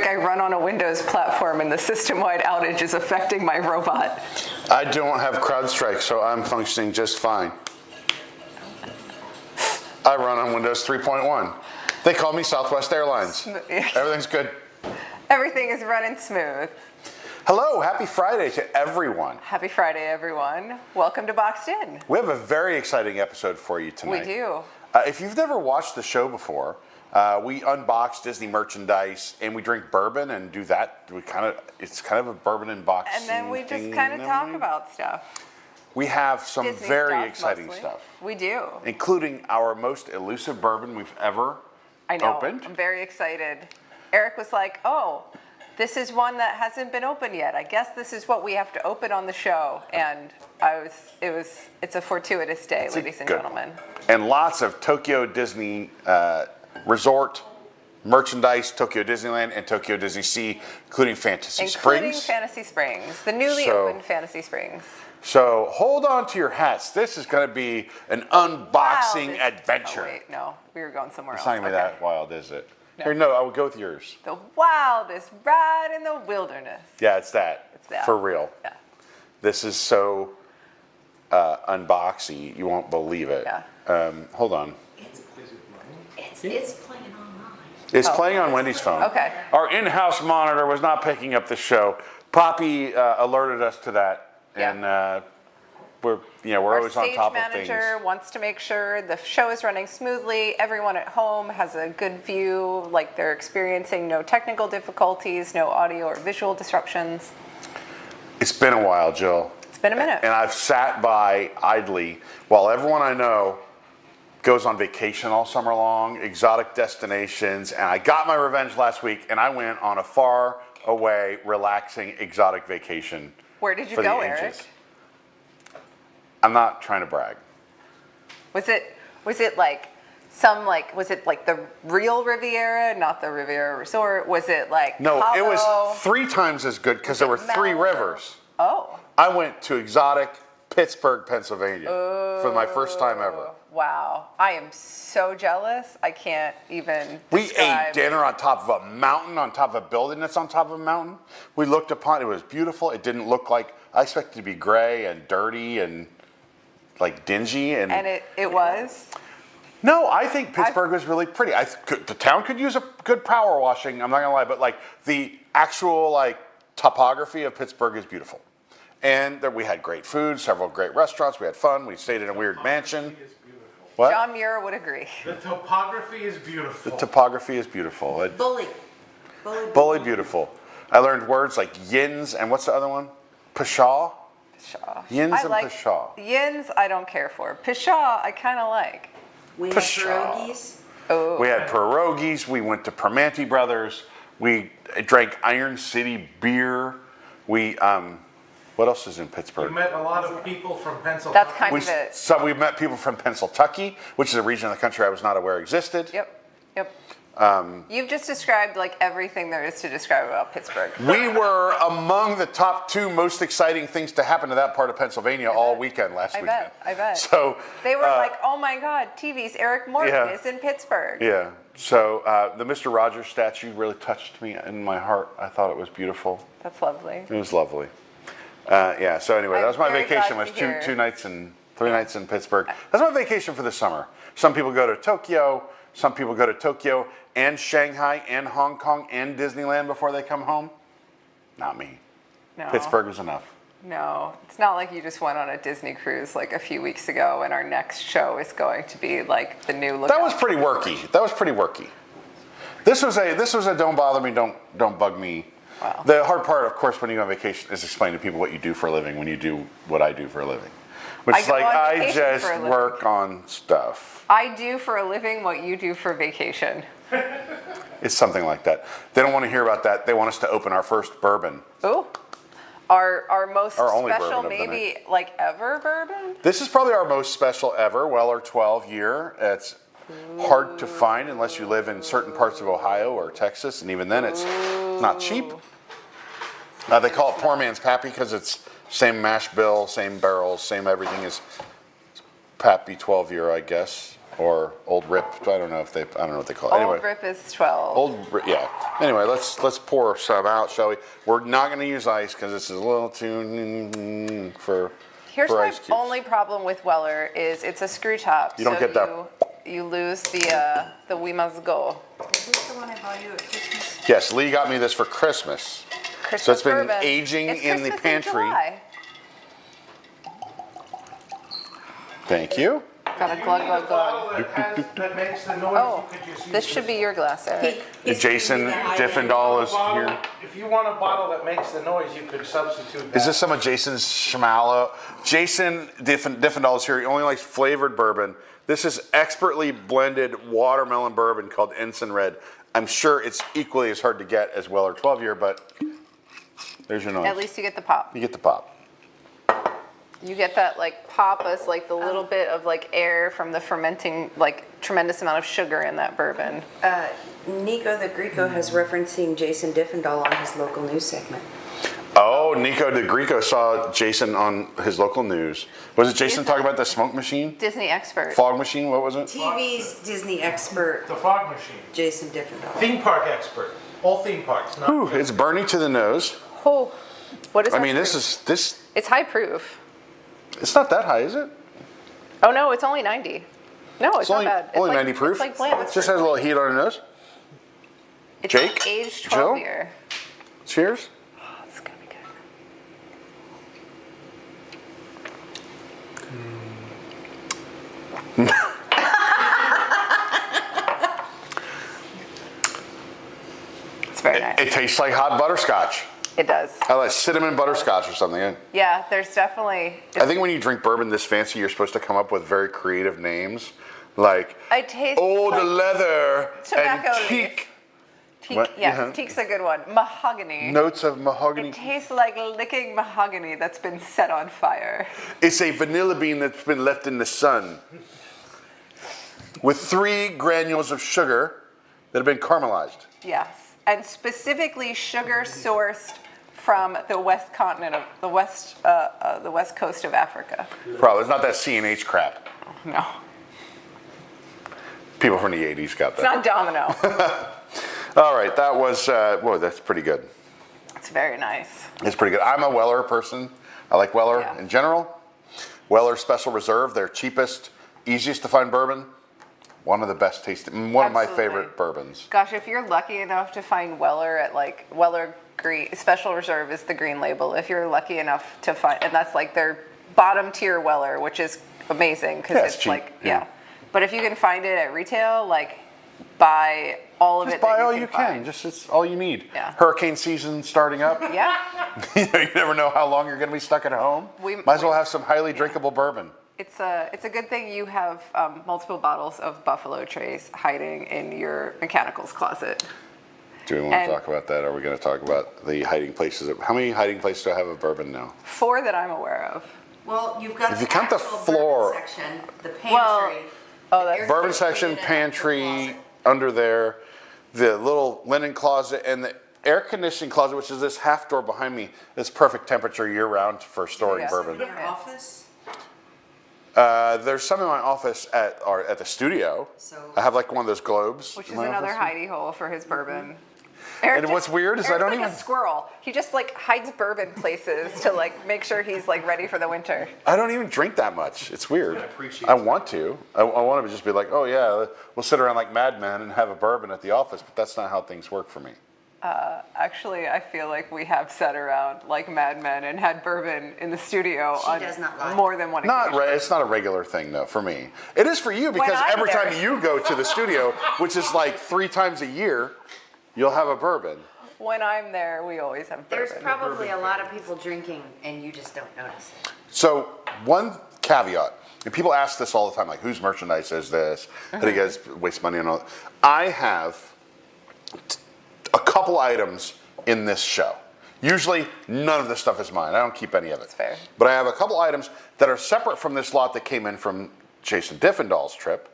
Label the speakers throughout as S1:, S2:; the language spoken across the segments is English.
S1: Eric, I run on a Windows platform and the system-wide outage is affecting my robot.
S2: I don't have CrowdStrike, so I'm functioning just fine. I run on Windows 3.1. They call me Southwest Airlines. Everything's good.
S1: Everything is running smooth.
S2: Hello, happy Friday to everyone.
S1: Happy Friday, everyone. Welcome to Boxed In.
S2: We have a very exciting episode for you tonight.
S1: We do.
S2: If you've never watched the show before, we unbox Disney merchandise and we drink bourbon and do that. It's kind of a bourbon unboxing.
S1: And then we just kind of talk about stuff.
S2: We have some
S1: Disney
S2: very
S1: stuff,
S2: exciting
S1: mostly.
S2: stuff.
S1: We do.
S2: Including our most elusive bourbon we've ever opened.
S1: I'm very excited. Eric was like, oh, this is one that hasn't been opened yet. I guess this is what we have to open on the show. And it's a fortuitous day, ladies and gentlemen.
S2: And lots of Tokyo Disney Resort merchandise, Tokyo Disneyland and Tokyo DisneySea, including Fantasy Springs.
S1: Fantasy Springs, the newly opened Fantasy Springs.
S2: So hold on to your hats. This is going to be an unboxing adventure.
S1: Oh, wait, no, we were going somewhere else.
S2: It's not even that wild, is it?
S1: No.
S2: Here, no, I would go with yours.
S1: The wildest ride in the wilderness.
S2: Yeah, it's that.
S1: It's that.
S2: For real.
S1: Yeah.
S2: This is so unboxy, you won't believe it.
S1: Yeah.
S2: Hold on.
S3: It's playing online.
S2: It's playing on Wendy's phone.
S1: Okay.
S2: Our in-house monitor was not picking up the show. Poppy alerted us to that.
S1: Yeah.
S2: And we're always on top of things.
S1: Our stage manager wants to make sure the show is running smoothly. Everyone at home has a good view, like they're experiencing no technical difficulties, no audio or visual disruptions.
S2: It's been a while, Jill.
S1: It's been a minute.
S2: And I've sat by idly while everyone I know goes on vacation all summer long, exotic destinations, and I got my revenge last week, and I went on a far away, relaxing, exotic vacation.
S1: Where did you
S2: for
S1: go,
S2: the
S1: Eric?
S2: ages. I'm not trying to brag.
S1: Was it like the real Riviera, not the Riviera Resort? Was it like
S2: No,
S1: Cabo?
S2: it was 3 times as good because there were 3 rivers.
S1: Oh.
S2: I went to exotic Pittsburgh, Pennsylvania for my first time ever.
S1: Wow. I am so jealous. I can't even
S2: We
S1: describe.
S2: ate dinner on top of a mountain, on top of a building that's on top of a mountain. We looked upon it. It was beautiful. It didn't look like, I expected it to be gray and dirty and like dingy. And
S1: it was?
S2: No, I think Pittsburgh was really pretty. The town could use a good power washing, I'm not gonna lie, but like the actual like topography of Pittsburgh is beautiful. And there, we had great food, several great restaurants, we had fun, we stayed in a weird mansion. What?
S1: John Muir would agree.
S4: The topography is beautiful.
S2: The topography is beautiful.
S3: Bully
S2: Beautiful. I learned words like yins and what's the other one? Pshaw?
S1: Pshaw.
S2: Yins
S1: I
S2: and
S1: like
S2: pshaw.
S1: Yins, I don't care for. Pshaw, I kind of like.
S3: We had
S2: Pshaw.
S3: pierogies.
S1: Oh.
S2: We had pierogies. We went to Permanente Brothers. We drank Iron City beer. We what else is in Pittsburgh?
S4: We met a lot of people from Pennsylvania.
S1: That's kind of it.
S2: So we met people from Pennsylvania, which is a region of the country I was not aware existed.
S1: Yep. You've just described like everything there is to describe about Pittsburgh.
S2: We were among the top 2 most exciting things to happen to that part of Pennsylvania all weekend last weekend.
S1: I bet.
S2: So
S1: They were like, oh my God, TV's Eric Morgan is in Pittsburgh.
S2: Yeah. So the Mr. Rogers statue really touched me in my heart. I thought it was beautiful.
S1: That's lovely.
S2: It was lovely. Yeah. So anyway, that was my
S1: very
S2: vacation.
S1: glad
S2: Was
S1: to hear.
S2: 3 nights in Pittsburgh. That's my vacation for the summer. Some people go to Tokyo. Some people go to Tokyo and Shanghai and Hong Kong and Disneyland before they come home. Not me.
S1: No.
S2: Pittsburgh was enough.
S1: No, it's not like you just went on a Disney cruise like a few weeks ago and our next show is going to be like the new look.
S2: That was pretty worky. This was a don't bother me, don't bug me.
S1: Wow.
S2: The hard part, of course, when you go on vacation is explaining to people what you do for a living when you do what I do for a living. Which is
S1: go
S2: like,
S1: on
S2: I
S1: vacation
S2: just
S1: for a living.
S2: work on stuff.
S1: I do for a living what you do for vacation.
S2: It's something like that. They don't want to hear about that. They want us to open our first bourbon.
S1: Ooh. Our most
S2: Our only
S1: special,
S2: bourbon of the
S1: maybe like ever bourbon?
S2: This is probably our most special ever, Weller 12 year. It's hard to find unless you live in certain parts of Ohio or Texas, and even then it's not cheap. They call it poor man's Pappy because it's same mash bill, same barrels, same everything as Pappy 12 year, I guess. or Old Rip. I don't know what they call it. Anyway,
S1: Old Rip is 12.
S2: Yeah. Anyway, let's pour some out, shall we? We're not going to use ice because this is a little too for
S1: Here's
S2: for
S1: my
S2: ice cubes.
S1: only problem with Weller is it's a screw top.
S2: You don't get that.
S1: You lose the we must go.
S3: Is this the one I bought you at Christmas?
S2: Yes, Lee got me this for Christmas.
S1: Christmas
S2: So it's been
S1: bourbon.
S2: aging
S1: It's
S2: in the
S1: Christmas
S2: pantry.
S1: July.
S2: Thank you.
S1: Got a glug glug glug.
S4: That makes the noise.
S1: Oh,
S4: you could just
S1: this
S4: use
S1: should be your glass, Eric.
S2: Jason Diffendahl is here.
S4: If you want a bottle that makes the noise, you could substitute that.
S2: Is this some of Jason's Schmallow? Jason Diffendahl is here. He only likes flavored bourbon. This is expertly blended watermelon bourbon called Ensign Red. I'm sure it's equally as hard to get as Weller 12-year, but there's your noise.
S1: At least you get the pop.
S2: You get the pop.
S1: You get that like pop as like the little bit of like air from the fermenting, like tremendous amount of sugar in that bourbon.
S3: Nico the Greco has referencing Jason Diffendahl on his local news segment.
S2: Oh, Nico de Greco saw Jason on his local news. Was it Jason talking about the smoke machine?
S1: Disney expert.
S2: Fog machine? What was it?
S3: TV's Disney expert,
S4: The fog machine.
S3: Jason Diffendahl.
S4: Theme park expert. All theme parks. Not
S2: Ooh, it's burning to the nose.
S1: Oh, what is
S2: I
S1: that
S2: mean,
S1: proof?
S2: this.
S1: It's high proof.
S2: It's not that high, is it?
S1: Oh no, it's only 90. No, it's not
S2: only
S1: bad. It's
S2: only
S1: like,
S2: 90 proof.
S1: It's like bland.
S2: It just has a little heat on the nose.
S1: It's
S2: Jake?
S1: like aged
S2: Joe?
S1: 12 year.
S2: Cheers.
S1: Oh, it's gonna be good. It's very nice.
S2: It tastes like hot butterscotch.
S1: It does.
S2: I like cinnamon butterscotch or something.
S1: Yeah, there's definitely.
S2: I think when you drink bourbon this fancy, you're supposed to come up with very creative names, like
S1: I taste.
S2: the
S1: like
S2: leather
S1: tobacco
S2: and
S1: leaf.
S2: teak.
S1: teak.
S2: What?
S1: Yes,
S2: Yeah.
S1: teak's a good one. Mahogany.
S2: Notes of mahogany.
S1: It tastes like licking mahogany that's been set on fire.
S2: It's a vanilla bean that's been left in the sun with 3 granules of sugar that have been caramelized.
S1: Yes, and specifically sugar sourced from the west continent of the west coast of Africa.
S2: Probably it's not that C&H crap.
S1: No,
S2: People from the 80s got
S1: it's
S2: that.
S1: not Domino.
S2: All right, that was whoa, that's pretty good.
S1: It's very nice.
S2: It's pretty good. I'm a Weller person. I like Weller
S1: Yeah.
S2: in general. Weller Special Reserve, their cheapest, easiest to find bourbon. One of the best tasting, one of my
S1: Absolutely.
S2: favorite bourbons.
S1: Gosh, if you're lucky enough to find Weller at like Weller Green Special Reserve is the green label. If you're lucky enough to find, and that's like their bottom tier Weller, which is amazing because
S2: Yeah, it's
S1: it's
S2: cheap,
S1: like
S2: yeah.
S1: But if you can find it at retail, like buy all of
S2: Just
S1: it.
S2: buy
S1: that
S2: all
S1: you
S2: you
S1: can.
S2: can.
S1: Find.
S2: Just it's all you need.
S1: Yeah.
S2: Hurricane season starting up.
S1: Yeah.
S2: You never know how long you're going to be stuck at home. Might as well have some highly drinkable bourbon.
S1: It's a good thing you have multiple bottles of Buffalo Trace hiding in your mechanicals closet.
S2: Do we want
S1: And-
S2: to talk about that? Or are we going to talk about the hiding places? How many hiding places do I have of bourbon now?
S1: 4 that I'm aware of.
S3: Well, you've got
S2: If you count the
S3: actual
S2: floor-
S3: bourbon section, the pantry.
S1: Well, oh, that's-
S3: Air
S2: Bourbon
S3: conditioning
S2: section,
S3: in an
S2: pantry,
S3: closet.
S2: under there, the little linen closet, and the air conditioning closet, which is this half door behind me. It's perfect temperature year round for storing
S1: Yeah.
S2: bourbon.
S3: In your office?
S2: There's some in my office at the studio.
S3: So-
S2: I have like one of those globes.
S1: Which
S2: in
S1: is
S2: my
S1: another
S2: office.
S1: hidey hole for his bourbon.
S2: And what's weird is I
S1: Eric's
S2: don't
S1: like
S2: even-
S1: a squirrel. He just like hides bourbon places to like make sure he's like ready for the winter.
S2: I don't even drink that much. It's weird.
S5: appreciate
S2: I want to. I want to just be like, oh yeah, we'll sit around like madmen and have a bourbon at the office, but that's not how things work for me.
S1: Actually, I feel like we have sat around like madmen and had bourbon in the studio
S3: She
S1: on
S3: does not lie.
S1: more than one
S2: Not
S1: occasion.
S2: it's not a regular thing though for me. It is for you because
S1: I'm
S2: every
S1: there.
S2: time you go to the studio, which is like 3 times a year, you'll have a bourbon.
S1: When I'm there, we always have bourbon.
S3: There's probably a lot of people drinking and you just don't notice it.
S2: So one caveat, and people ask this all the time, like whose merchandise is this? How do you guys waste money on all? I have a couple items in this show. Usually none of this stuff is mine. I don't keep any of it.
S1: That's fair.
S2: But I have a couple items that are separate from this lot that came in from Jason Diffendahl's trip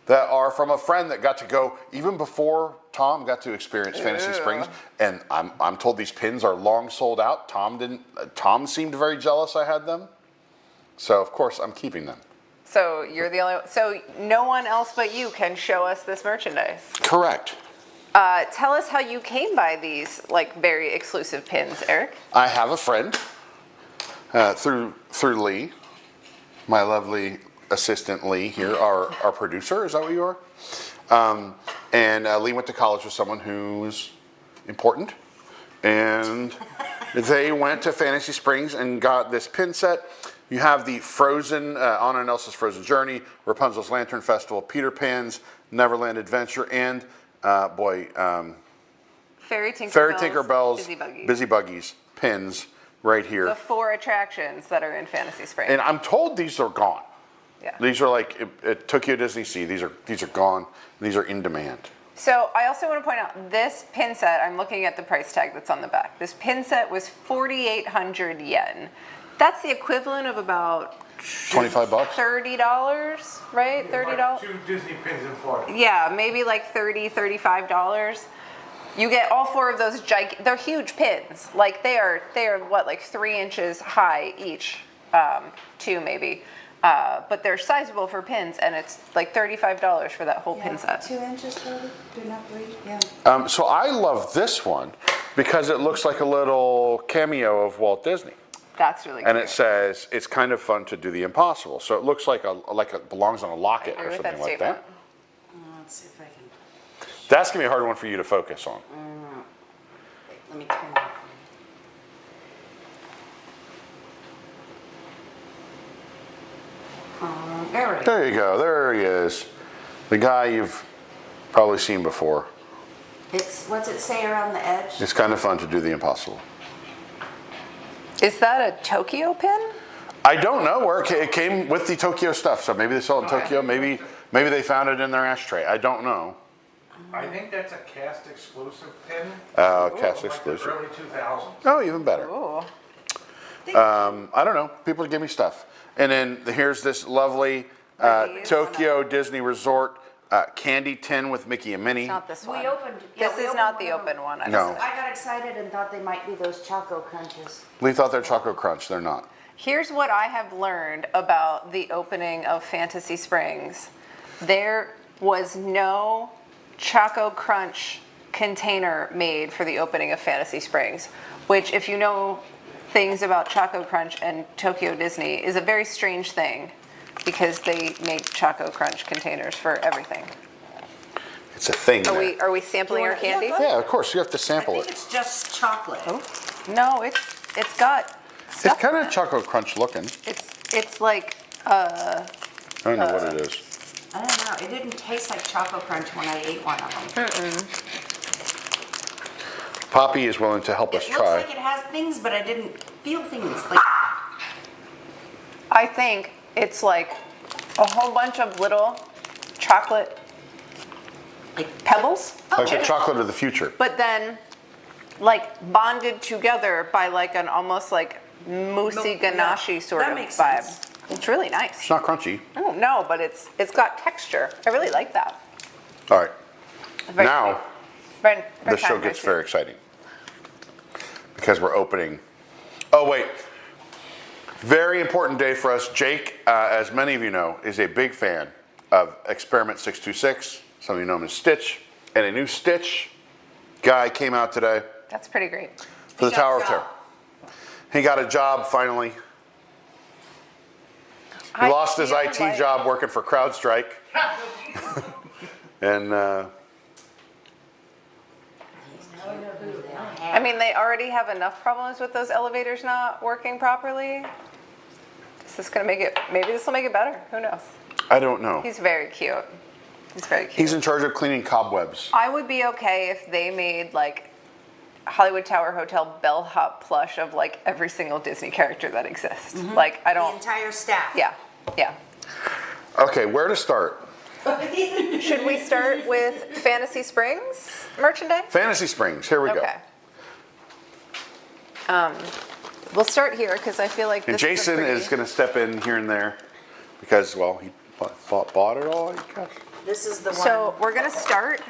S2: that are from a friend that got to go even before Tom got to experience Fantasy Springs. And I'm told these pins are long sold out. Tom seemed very jealous I had them. So of course I'm keeping them.
S1: So you're the only. So no one else but you can show us this merchandise.
S2: Correct.
S1: Tell us how you came by these like very exclusive pins, Eric.
S2: I have a friend through Lee, my lovely assistant Lee here, our producer. Is that what you are? And Lee went to college with someone who's important, and they went to Fantasy Springs and got this pin set. You have the Frozen, Anna and Elsa's Frozen Journey, Rapunzel's Lantern Festival, Peter Pan's Neverland Adventure, and
S1: Fairy Tinkerbell's
S2: Busy Buggies pins right here.
S1: The 4 attractions that are in Fantasy Springs.
S2: And I'm told these are gone.
S1: Yeah.
S2: These are like at Tokyo DisneySea. These are gone. These are in demand.
S1: So I also want to point out this pin set. I'm looking at the price tag that's on the back. This pin set was 4,800 yen. That's the equivalent of about
S2: $25.
S1: $30, right? $30.
S4: 2 Disney pins in Florida.
S1: Yeah, maybe like $30, $35. You get all 4 of those they're huge pins. Like they are what, like 3 inches high each, 2 maybe. But they're sizable for pins, and it's like $35 for that whole pin set.
S3: 2 inches probably, do not breathe, yeah.
S2: So I love this one because it looks like a little cameo of Walt Disney.
S1: That's really
S2: And
S1: cute.
S2: it says it's kind of fun to do the impossible. So it looks like it belongs on a locket
S1: I
S2: or
S1: agree with
S2: something
S1: that
S2: like
S1: statement.
S2: that.
S3: Let's see if I can,
S2: That's gonna be a hard one for you to focus on.
S3: let me turn that. There we go.
S2: There you go. There he is. The guy you've probably seen before.
S3: What's it say around the edge?
S2: It's kind of fun to do the impossible.
S1: Is that a Tokyo pin?
S2: I don't know where it came with the Tokyo stuff. So maybe they saw it in Tokyo. Maybe they found it in their ashtray. I don't know.
S4: I think that's a cast exclusive pin.
S2: Cast
S4: Like the
S2: exclusive.
S4: early 2000s.
S2: Oh, even better.
S1: Ooh.
S2: I don't know. People give me stuff. And then here's this lovely Tokyo Disney Resort candy tin with Mickey and Minnie.
S1: Not this one.
S3: We opened.
S1: This is not the open one.
S2: No.
S3: I got excited and thought they might be those Choco Crunches.
S2: Lee thought they're Choco Crunch. They're not.
S1: Here's what I have learned about the opening of Fantasy Springs. There was no Choco Crunch container made for the opening of Fantasy Springs, which, if you know things about Choco Crunch and Tokyo Disney, is a very strange thing because they make Choco Crunch containers for everything.
S2: It's a thing.
S1: Are we sampling our candy?
S2: Yeah, of course. You have to
S3: I
S2: sample
S3: think
S2: it.
S3: it's just chocolate.
S1: No, it's got
S2: It's
S1: stuff
S2: kind
S1: in
S2: of
S1: it.
S2: Choco Crunch looking.
S1: It's like
S2: I don't know what it is.
S3: I don't know. It didn't taste like Choco Crunch when I ate one of them.
S2: Poppy is willing to help us
S3: It looks
S2: try.
S3: like it has things, but I didn't feel things. Like
S1: I think it's like a whole bunch of little chocolate pebbles,
S2: Like the chocolate of the future.
S1: but then like bonded together by like an almost like moussey
S3: Yeah,
S1: ganache sort
S3: that
S1: of
S3: makes
S1: vibe.
S3: sense.
S1: It's really nice.
S2: It's not crunchy.
S1: Oh no, but it's got texture. I really like that.
S2: All right.
S1: Very
S2: Now,
S1: sweet. Very
S2: the show
S1: kind,
S2: gets
S1: sweet.
S2: very exciting because we're opening. Oh, wait. Very important day for us. Jake, as many of you know, is a big fan of Experiment 626. Some of you know him as Stitch. And a new Stitch guy came out today
S1: That's pretty great.
S2: for the
S3: He got
S2: Tower
S3: a
S2: of Terror.
S3: job.
S2: He got a job finally. He
S1: I
S2: lost his
S1: feel
S2: IT
S1: like-
S2: job working for CrowdStrike. And
S1: I mean, they already have enough problems with those elevators not working properly. Is this gonna make it? Maybe this will make it better. Who knows?
S2: I don't know.
S1: He's very cute. He's very cute.
S2: He's in charge of cleaning cobwebs.
S1: I would be okay if they made like Hollywood Tower Hotel bellhop plush of like every single Disney character that exists. Like I
S3: the
S1: don't.
S3: entire staff.
S1: Yeah, yeah.
S2: Okay, where to start?
S1: Should we start with Fantasy Springs merchandise?
S2: Fantasy Springs. Here we go.
S1: Okay. We'll start here because I feel like
S2: And
S1: this
S2: Jason is going to step in here and there because, well, he bought it all, I guess.
S3: This is the one.
S1: So we're gonna start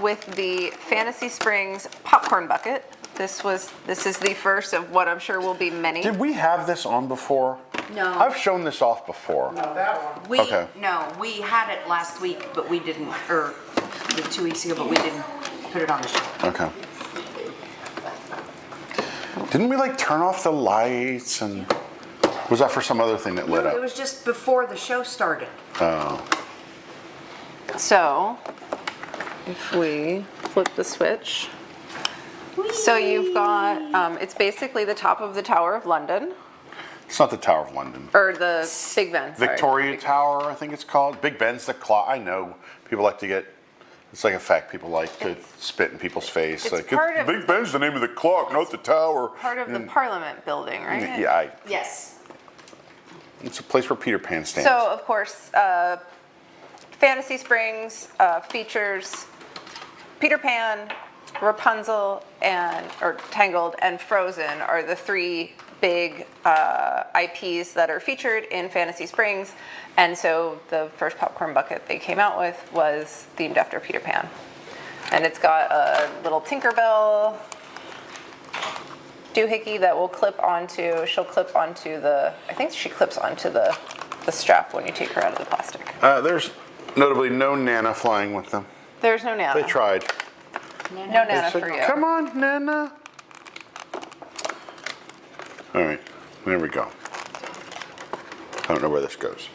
S1: with the Fantasy Springs popcorn bucket. This is the first of what I'm sure will be many.
S2: Did we have this on before?
S3: No.
S2: I've shown this off before.
S4: That one.
S3: We,
S2: Okay.
S3: no, we had it last week, but we didn't, or 2 weeks ago, but we didn't put it on the show.
S2: Okay. Didn't we like turn off the lights and was that for some other thing that lit
S3: No,
S2: up?
S3: it was just before the show started.
S2: Oh.
S1: So, if we flip the switch, so you've got, it's basically the top of the Tower of London,
S2: It's not the Tower of London.
S1: or the Big Ben, sorry.
S2: Victoria Tower, I think it's called. Big Ben's the clock. I know people like to get. It's like a fact. People like to spit in people's face.
S1: it's
S2: Like
S1: part of-
S2: Big Ben's the name of the clock, not the tower.
S1: Part of the Parliament building, right?
S2: Yeah,
S3: Yes.
S2: it's a place where Peter Pan stands.
S1: So, of course, Fantasy Springs features Peter Pan, Rapunzel, or Tangled, and Frozen are the three big IPs that are featured in Fantasy Springs. And so the first popcorn bucket they came out with was themed after Peter Pan. And it's got a little Tinkerbell doohickey that will clip onto, she'll clip onto the, I think she clips onto the strap when you take her out of the plastic.
S2: There's notably no Nana flying with them.
S1: There's no Nana.
S2: They tried.
S1: No Nana
S2: They said,
S1: for you.
S2: come on, Nana. All right, there we go. I don't know where this goes.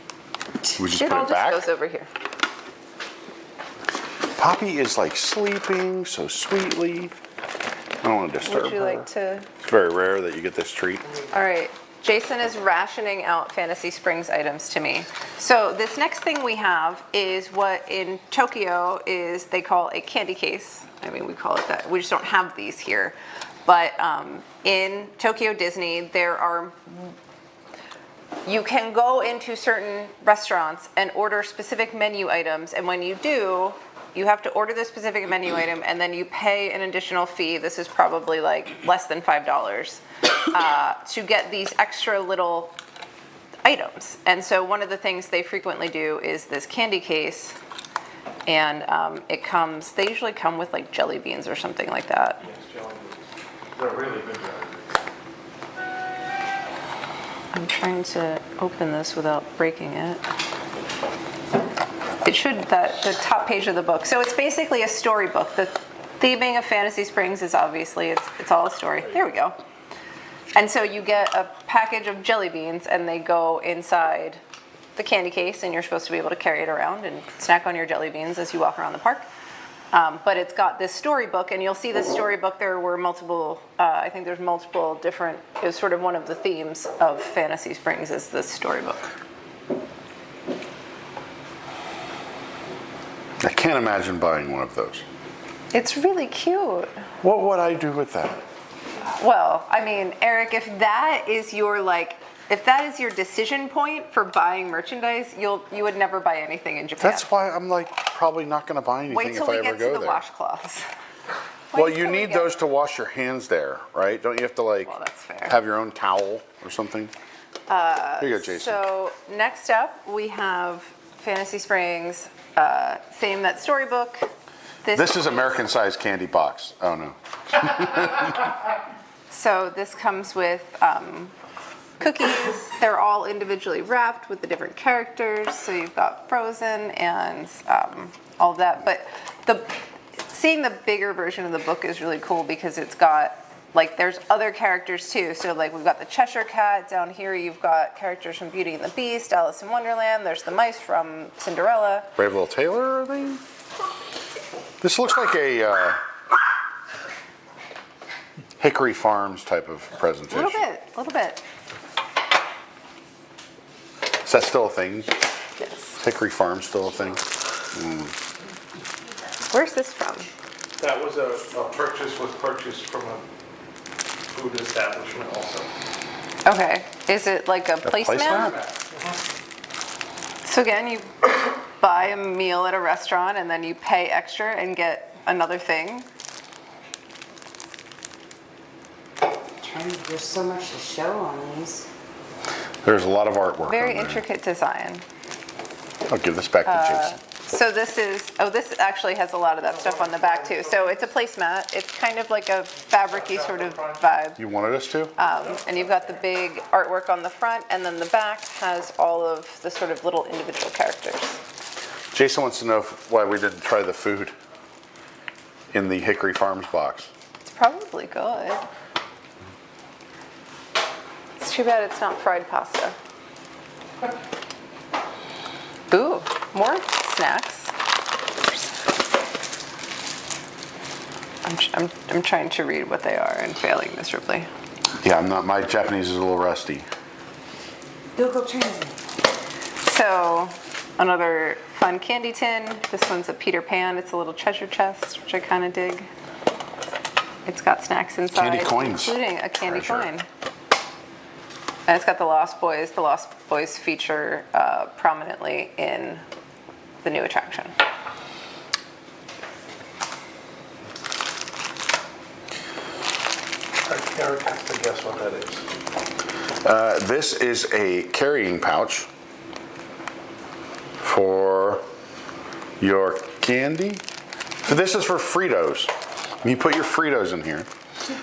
S2: We just
S1: It
S2: put
S1: all
S2: it
S1: just
S2: back.
S1: goes over here.
S2: Poppy is like sleeping so sweetly. I don't want to disturb
S1: Would you
S2: her.
S1: like to?
S2: It's very rare that you get this treat.
S1: All right. Jason is rationing out Fantasy Springs items to me. So this next thing we have is what in Tokyo is they call a candy case. I mean, we call it that. We just don't have these here. But in Tokyo Disney, you can go into certain restaurants and order specific menu items. And when you do, you have to order the specific menu item and then you pay an additional fee. This is probably like less than $5 to get these extra little items. And so one of the things they frequently do is this candy case. And they usually come with like jelly beans or something like that.
S4: Yes, jelly beans. They're really good jelly beans.
S1: I'm trying to open this without breaking it. It should, the top page of the book. So it's basically a storybook. The theming of Fantasy Springs is obviously, it's all a story. There we go. And so you get a package of jelly beans and they go inside the candy case and you're supposed to be able to carry it around and snack on your jelly beans as you walk around the park. But it's got this storybook, and you'll see this storybook. There were multiple, I think there's multiple different, it was sort of one of the themes of Fantasy Springs is this storybook.
S2: I can't imagine buying one of those.
S1: It's really cute.
S2: What would I do with that?
S1: Well, I mean, Eric, if that is your decision point for buying merchandise, you would never buy anything in Japan.
S2: That's why I'm like probably not going to buy anything
S1: Wait till
S2: if I
S1: we
S2: ever
S1: get to
S2: go
S1: the
S2: there.
S1: washcloths.
S2: Well,
S1: Wait
S2: you
S1: till we
S2: need
S1: get-
S2: those to wash your hands there, right? Don't you have to like
S1: Well, that's fair.
S2: have your own towel or something? Here you go, Jason.
S1: So next up, we have Fantasy Springs, same that storybook.
S2: This is American-sized candy box. Oh no.
S1: So this comes with cookies. They're all individually wrapped with the different characters. So you've got Frozen and all of that. But seeing the bigger version of the book is really cool because it's got, like, there's other characters too. So like we've got the Cheshire Cat down here. You've got characters from Beauty and the Beast, Alice in Wonderland. There's the mice from Cinderella.
S2: Brave Little Tailor, are they? This looks like a Hickory Farms type of
S1: A
S2: presentation.
S1: little bit.
S2: Is that still a thing?
S1: Yes.
S2: Hickory Farms still a thing?
S1: Where's this from?
S4: That was a purchase was purchased from a food establishment also.
S1: Okay. Is it like a placemat?
S2: placemat?
S1: So again, you buy a meal at a restaurant and then you pay extra and get another thing.
S3: There's so much to show on these.
S2: There's a lot of artwork
S1: Very
S2: on there.
S1: intricate design.
S2: I'll give this back to Jason.
S1: So this is, this actually has a lot of that stuff on the back too. So it's a placemat. It's kind of like a fabric-y sort of vibe.
S2: You wanted us to?
S1: And you've got the big artwork on the front, and then the back has all of the sort of little individual characters.
S2: Jason wants to know why we didn't try the food in the Hickory Farms box.
S1: It's probably good. It's too bad it's not fried pasta. Ooh, more snacks. I'm trying to read what they are and failing miserably.
S2: Yeah, I'm not. My Japanese is a little rusty.
S3: Google Translate.
S1: So, another fun candy tin. This one's a Peter Pan. It's a little treasure chest, which I kind of dig. It's got snacks inside,
S2: Candy coins.
S1: including a candy
S2: Treasure.
S1: coin. And it's got the Lost Boys. The Lost Boys feature prominently in the new attraction.
S4: Eric has to guess what that is.
S2: This is a carrying pouch for your candy. So this is for Fritos. You put your Fritos in here,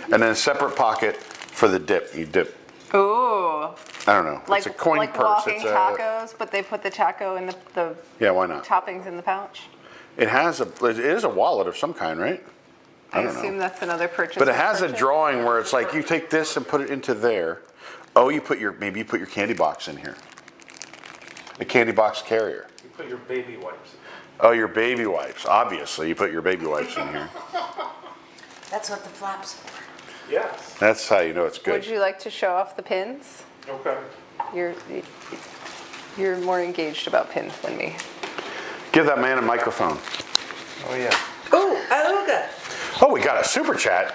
S2: and then a separate pocket for the dip. You dip.
S1: Ooh.
S2: I don't know.
S1: Like,
S2: it's a coin
S1: like
S2: purse.
S1: walking
S2: It's a,
S1: tacos, but they put the taco in the
S2: yeah, why not?
S1: toppings in the pouch.
S2: It is a wallet of some kind, right?
S1: I
S2: don't know.
S1: assume that's another purchase.
S2: But it
S1: with
S2: has a
S1: purchase.
S2: drawing where it's like you take this and put it into there. Oh, maybe you put your candy box in here. A candy box carrier.
S4: You put your baby wipes.
S2: Oh, your baby wipes. Obviously, you put your baby wipes in here.
S3: That's what the flap's for.
S4: Yes.
S2: That's how you know it's good.
S1: Would you like to show off the pins?
S4: Okay.
S1: You're more engaged about pins than me.
S2: Give that man a microphone.
S4: Oh yeah.
S3: Ooh, Auga.
S2: Oh, we got a super chat.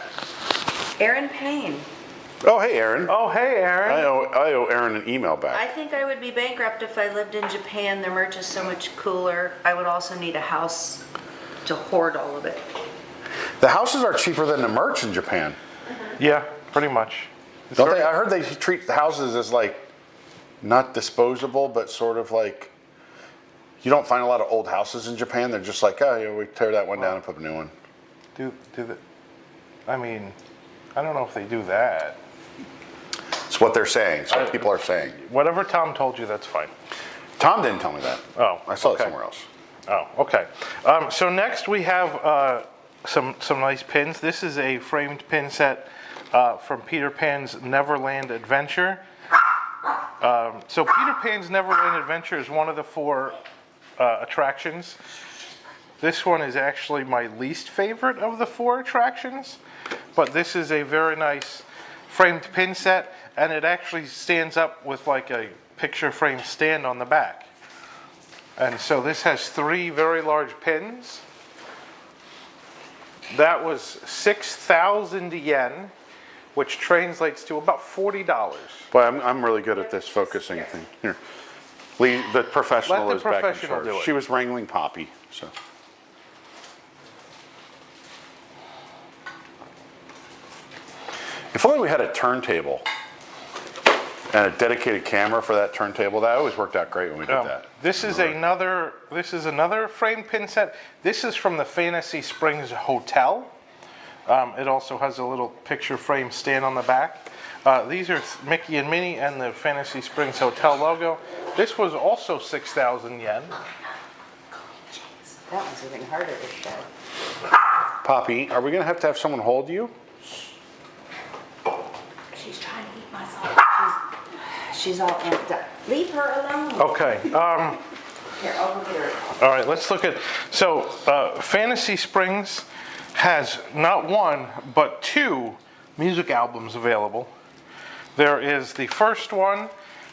S3: Aaron Payne.
S2: Oh, hey, Aaron.
S4: Oh hey, Aaron.
S2: I owe Aaron an email
S3: I
S2: back.
S3: think I would be bankrupt if I lived in Japan. Their merch is so much cooler. I would also need a house to hoard all of it.
S2: The houses are cheaper than the merch in Japan.
S4: Yeah, pretty much.
S2: Don't they? I heard they treat the houses as like not disposable, but sort of like you don't find a lot of old houses in Japan. They're just like, oh, yeah, we tear that one down and put a new one.
S4: Do the. I mean, I don't know if they do that.
S2: It's what they're saying. It's what people are saying.
S4: Whatever Tom told you, that's fine.
S2: Tom didn't tell me that.
S4: Oh,
S2: I saw it
S4: okay.
S2: somewhere else.
S4: Oh, okay. So next we have some nice pins. This is a framed pin set from Peter Pan's Neverland Adventure. So Peter Pan's Neverland Adventure is one of the 4 attractions. This one is actually my least favorite of the 4 attractions, but this is a very nice framed pin set, and it actually stands up with like a picture frame stand on the back. And so this has 3 very large pins. That was 6,000 yen, which translates to about $40.
S2: Well, I'm really good at this focusing thing. Here, Lee, the professional
S4: Let the
S2: is back in
S4: professional
S2: charge.
S4: do it.
S2: She was wrangling Poppy, so. If only we had a turntable and a dedicated camera for that turntable. That always worked out great when we did that.
S4: This is another framed pin set. This is from the Fantasy Springs Hotel. It also has a little picture frame stand on the back. These are Mickey and Minnie and the Fantasy Springs Hotel logo. This was also 6,000 yen.
S3: That one's even harder to show.
S2: Poppy, are we going to have someone hold you?
S3: She's trying to eat my salt. She's all amped up. Leave her alone.
S4: Okay.
S3: Here, over here.
S4: All right, let's look at, so Fantasy Springs has not 1, but 2 music albums available. There is the first one,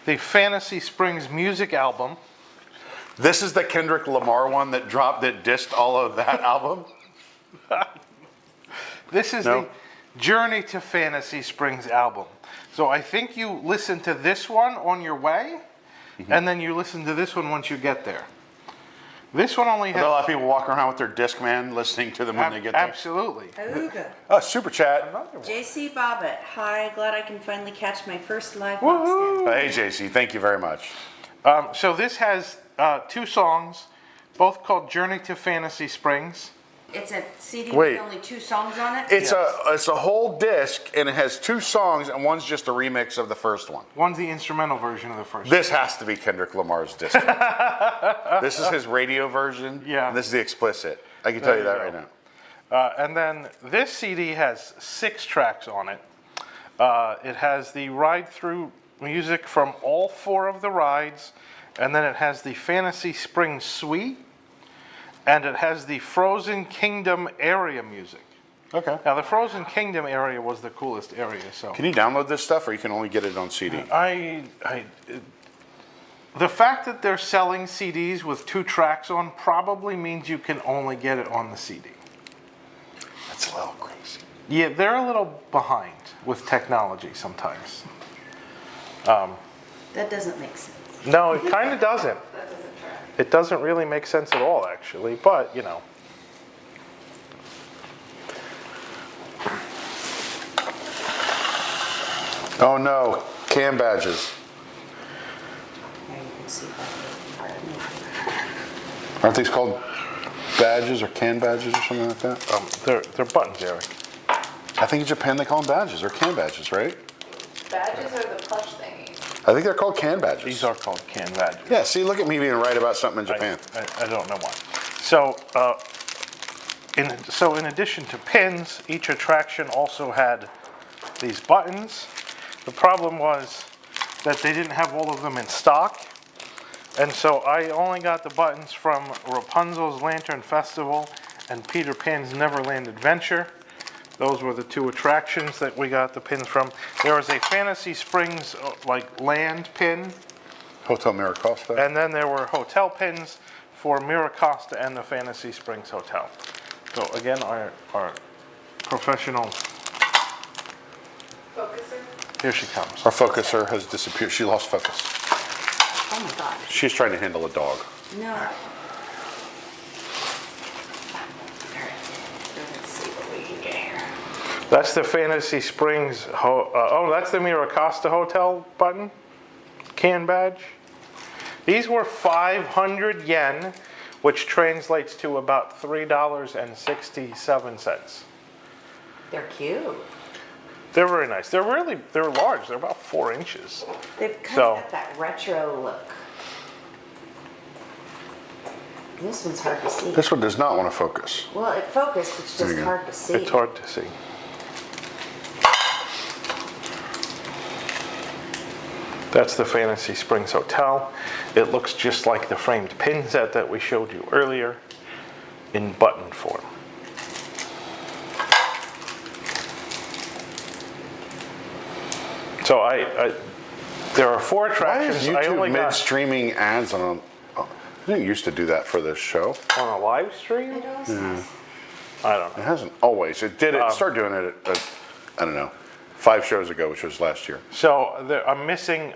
S4: the Fantasy Springs music album.
S2: This is the Kendrick Lamar one that dissed all of that album?
S4: This is
S2: No.
S4: the Journey to Fantasy Springs album. So I think you listen to this one on your way, and then you listen to this one once you get there. This one only
S2: Are there a
S4: has...
S2: lot of people walking around with their Discman listening to them when they get there?
S4: Absolutely.
S3: Auga.
S2: Oh, super chat.
S3: JC Bobbitt. Hi, glad I can finally catch my first live box in.
S2: Hey, JC, thank you very much.
S4: So this has 2 songs both called Journey to Fantasy Springs.
S3: It's a CD
S2: Wait.
S3: with only 2 songs on it?
S2: It's a whole disc, and it has 2 songs, and one's just a remix of the first one.
S4: One's the instrumental version of the first.
S2: This has to be Kendrick Lamar's disc. This is his radio version.
S4: Yeah.
S2: And this is the explicit. I can tell you that right now.
S4: And then this CD has 6 tracks on it. It has the ride-through music from all 4 of the rides, and then it has the Fantasy Springs Suite, and it has the Frozen Kingdom area music.
S2: Okay.
S4: Now, the Frozen Kingdom area was the coolest area, so.
S2: Can you download this stuff, or you can only get it on CD?
S4: The fact that they're selling CDs with 2 tracks on probably means you can only get it on the CD.
S2: That's a little crazy.
S4: Yeah, they're a little behind with technology sometimes.
S3: That doesn't make sense.
S4: No, it kind of doesn't. It doesn't really make sense at all, actually, but, you know.
S2: Oh no, cam badges.
S3: There you can see that.
S2: Aren't these called badges or can badges or something like that?
S4: They're buttons, Eric.
S2: I think in Japan they call them badges or can badges, right?
S1: Badges are the plush thingies.
S2: I think they're called can badges.
S4: These are called can badges.
S2: Yeah, see, look at me being right about something in Japan.
S4: I don't know why. So, in addition to pins, each attraction also had these buttons. The problem was that they didn't have all of them in stock. And so I only got the buttons from Rapunzel's Lantern Festival and Peter Pan's Neverland Adventure. Those were the 2 attractions that we got the pins from. There was a Fantasy Springs land pin,
S2: Hotel Miracosta.
S4: and then there were hotel pins for Miracosta and the Fantasy Springs Hotel. So again, our professional,
S1: Focuser?
S4: here she comes.
S2: Our focuser has disappeared. She lost focus.
S3: Oh my gosh.
S2: She's trying to handle a dog.
S3: No. All right. Let's see what we can get here.
S4: That's the Fantasy Springs, that's the Miracosta Hotel button, can badge. These were 500 yen, which translates to about $3.67.
S3: They're cute.
S4: They're very nice. They're large. They're about 4 inches.
S3: They've kind
S4: So-
S3: of got that retro look. This one's hard to see.
S2: This one does not want to focus.
S3: Well, it focused, it's
S2: There
S3: just
S2: you go.
S3: hard to see.
S4: It's hard to see. That's the Fantasy Springs Hotel. It looks just like the framed pin set that we showed you earlier in button form. So there are 4
S2: Why
S4: attractions.
S2: is
S4: I only
S2: YouTube
S4: got
S2: mid-streaming ads on I didn't used to do that for this show.
S4: on a live stream.
S3: It always has.
S4: I don't know.
S2: It hasn't always. It did. It started doing it at, I don't know, 5 shows ago, which was last year.
S4: So I'm missing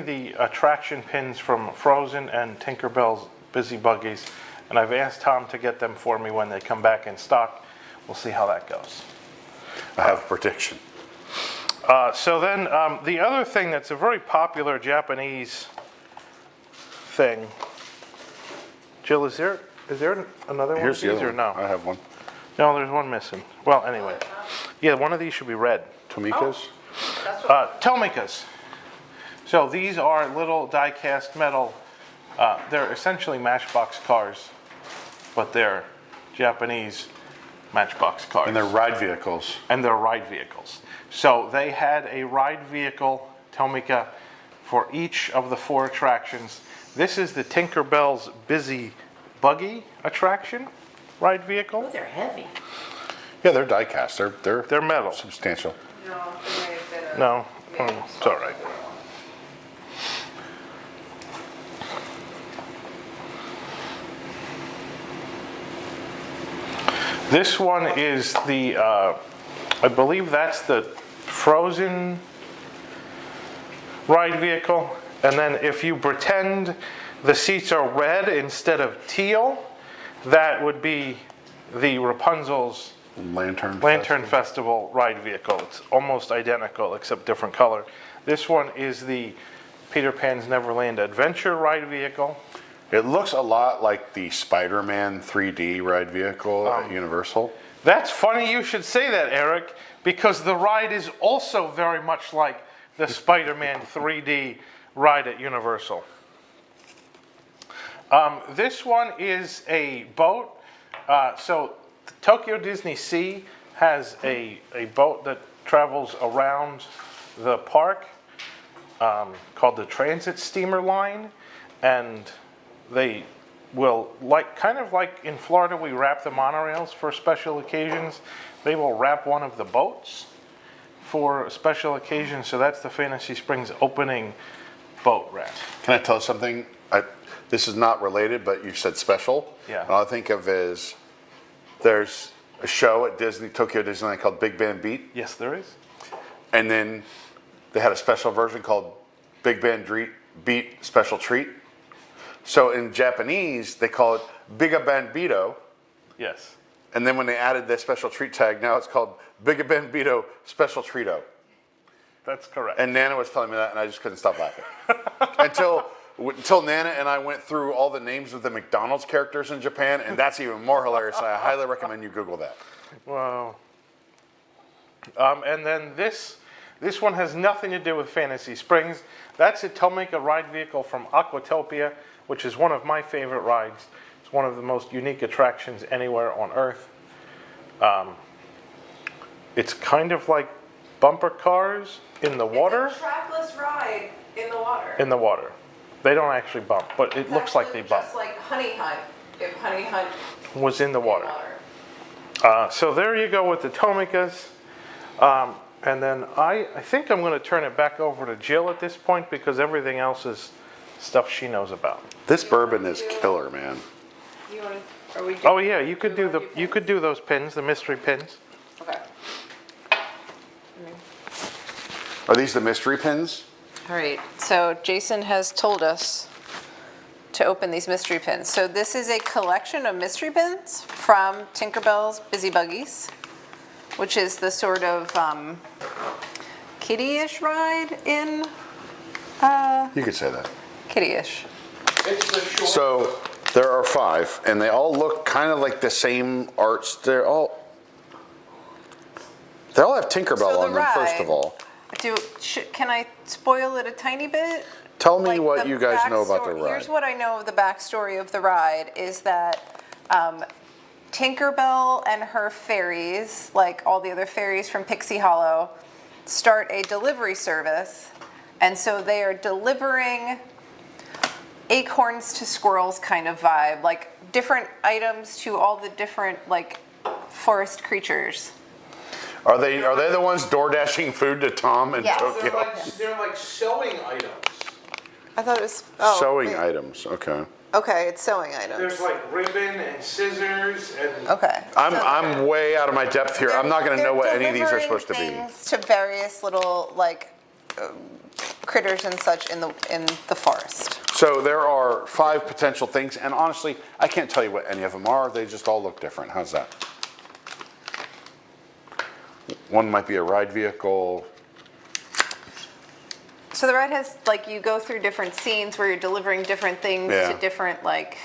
S4: the attraction pins from Frozen and Tinkerbell's Busy Buggies, and I've asked Tom to get them for me when they come back in stock. We'll see how that goes.
S2: I have a prediction.
S4: So then the other thing that's a very popular Japanese thing. Jill, is there another one
S2: Here's
S4: of
S2: the
S4: these
S2: other
S4: or
S2: one.
S4: no?
S2: I have one.
S4: No, there's one missing. Well, anyway, yeah, one of these should be red.
S2: Tomika's.
S4: Tomikas. So these are little die-cast metal. They're essentially Matchbox cars, but they're Japanese Matchbox cars.
S2: And they're ride vehicles.
S4: And they're ride vehicles. So they had a ride vehicle, Tomika, for each of the 4 attractions. This is the Tinkerbell's Busy Buggy attraction, ride vehicle.
S3: Oh, they're heavy.
S2: Yeah, they're die-cast. They're
S4: metal.
S2: substantial.
S1: No, there may have been a.
S4: No,
S1: maybe
S4: it's all right. This one is the, I believe that's the Frozen ride vehicle. And then if you pretend the seats are red instead of teal, that would be the Rapunzel's
S2: Lantern
S4: Festival ride vehicle. It's almost identical except different color. This one is the Peter Pan's Neverland Adventure ride vehicle.
S2: It looks a lot like the Spider-Man 3D ride vehicle at Universal.
S4: That's funny you should say that, Eric, because the ride is also very much like the Spider-Man 3D ride at Universal. This one is a boat. So Tokyo DisneySea has a boat that travels around the park called the Transit Steamer Line, and they will, kind of like in Florida we wrap the monorails for special occasions, they will wrap one of the boats for a special occasion. So that's the Fantasy Springs opening boat wrap.
S2: Can I tell you something? This is not related, but you said special.
S4: Yeah.
S2: All I think of is there's a show at Tokyo Disneyland called Big Band Beat.
S4: Yes, there is.
S2: And then they had a special version called Big Band Beat Special Treat. So in Japanese, they call it Biga Bandito.
S4: Yes.
S2: And then when they added the special treat tag, now it's called Biga Bandito Special Treato.
S4: That's correct.
S2: And Nana was telling me that, and I just couldn't stop laughing. Until Nana and I went through all the names of the McDonald's characters in Japan, and that's even more hilarious. I highly recommend you Google that.
S4: Wow. And then this one has nothing to do with Fantasy Springs. That's a Tomica ride vehicle from Aquatopia, which is one of my favorite rides. It's one of the most unique attractions anywhere on Earth. It's kind of like bumper cars in the water.
S1: It's a trackless ride in the water.
S4: In the water. They don't actually bump, but it looks like they bump.
S1: Just like Honey Hunt, if Honey Hunt
S4: Was in the water.
S1: water.
S4: So there you go with the Tomicas. And then I think I'm going to turn it back over to Jill at this point because everything else is stuff she knows about.
S2: This bourbon is killer, man.
S1: You want? Are we?
S4: Oh yeah, you could do those pins, the mystery pins.
S1: Okay.
S2: Are these the mystery pins?
S1: All right. So Jason has told us to open these mystery pins. So this is a collection of mystery pins from Tinkerbell's Busy Buggies, which is the sort of kiddie-ish ride in
S2: You could say that.
S1: kiddie-ish.
S4: It's the short.
S2: So there are 5, and they all look kind of like the same arts. They all have Tinkerbell
S1: So the
S2: on them, first
S1: ride-
S2: of all.
S1: Can I spoil it a tiny bit?
S2: Tell me
S1: Like
S2: what
S1: the
S2: you guys know about the
S1: backstory-
S2: ride.
S1: Here's what I know of the backstory of the ride is that Tinkerbell and her fairies, like all the other fairies from Pixie Hollow, start a delivery service. And so they are delivering acorns to squirrels kind of vibe, like different items to all the different like forest creatures.
S2: Are they the ones door dashing food to Tom in
S1: Yes.
S2: Tokyo?
S4: They're like sewing items.
S1: I thought it was
S2: Sewing
S1: wait.
S2: items. Okay.
S1: Okay, it's sewing items.
S4: There's like ribbon and scissors and
S1: Okay.
S2: I'm way out of my depth here. I'm not going to know what any of these are supposed to be.
S1: Things to various little like critters and such in the forest.
S2: So there are 5 potential things, and honestly, I can't tell you what any of them are. They just all look different. How's that? One might be a ride vehicle.
S1: So the ride has like you go through different scenes where you're delivering different things
S2: Yeah.
S1: to different like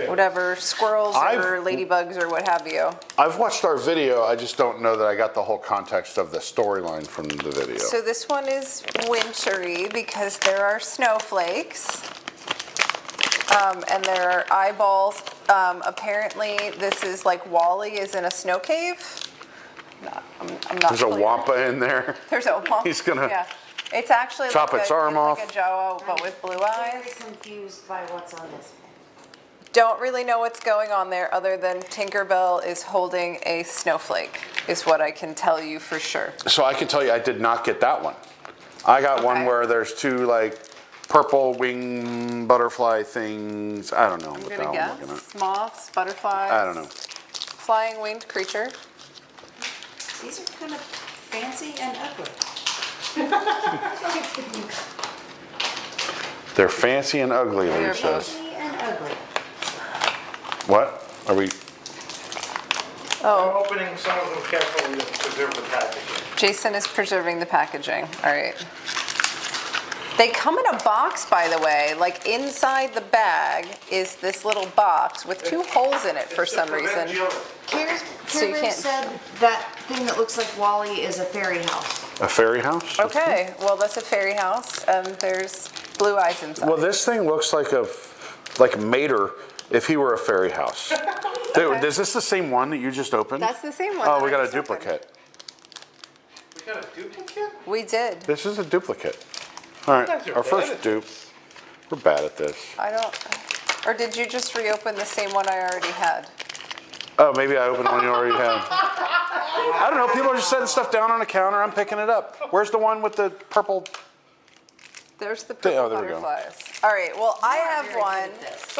S1: whatever squirrels or ladybugs or what have you.
S2: I've watched our video. I just don't know that I got the whole context of the storyline from the video.
S1: So this one is wintry because there are snowflakes. And there are eyeballs. Apparently this is like Wally is in a snow cave. I'm not
S2: There's a
S1: clear.
S2: wampa in there.
S1: There's a wampa.
S2: He's gonna
S1: Yeah. It's actually
S2: chop
S1: like
S2: its
S1: a,
S2: arm
S1: it's
S2: off.
S1: like a Jawa, but with blue
S3: Very
S1: eyes.
S3: confused by what's on this.
S1: Don't really know what's going on there other than Tinkerbell is holding a snowflake, is what I can tell you for sure.
S2: So I can tell you, I did not get that one. I got one
S1: Okay.
S2: where there's 2 like purple wing butterfly things. I don't know
S1: I'm
S2: what the
S1: gonna
S2: hell I'm looking
S1: guess
S2: at.
S1: moths, butterflies.
S2: I don't know.
S1: Flying winged creature.
S3: These are kind of fancy and ugly.
S2: They're fancy and ugly,
S1: They're
S2: Lee says.
S3: Fancy and ugly.
S2: What? Are we?
S1: Oh,
S4: I'm opening some of them carefully to preserve the packaging.
S1: Jason is preserving the packaging. All right. They come in a box, by the way. Like inside the bag is this little box with 2 holes in it for some reason.
S3: Care
S1: So you
S3: Bear
S1: can't-
S3: said that thing that looks like Wally is a fairy house.
S2: A fairy house?
S1: Okay, well that's a fairy house, and there's blue eyes inside.
S2: Well, this thing looks like Mater if he were a fairy house. Dude, is this the same one that you just opened?
S1: That's the same one.
S2: Oh,
S1: that
S2: we
S1: I
S2: got a
S1: just opened.
S2: duplicate.
S4: We got a duplicate?
S1: We did.
S2: This is a duplicate. All right,
S4: guys are
S2: our
S4: bad
S2: first
S4: at
S2: dupe. We're bad at this.
S1: I don't. Or did you just reopen the same one I already had?
S2: Oh, maybe I opened one you already had. I don't know. People are just setting stuff down on a counter. I'm picking it up. Where's the one with the purple?
S1: There's the purple
S2: Oh, there we go.
S1: butterflies. All right. Well, I have
S3: Very
S1: one.
S3: good at this.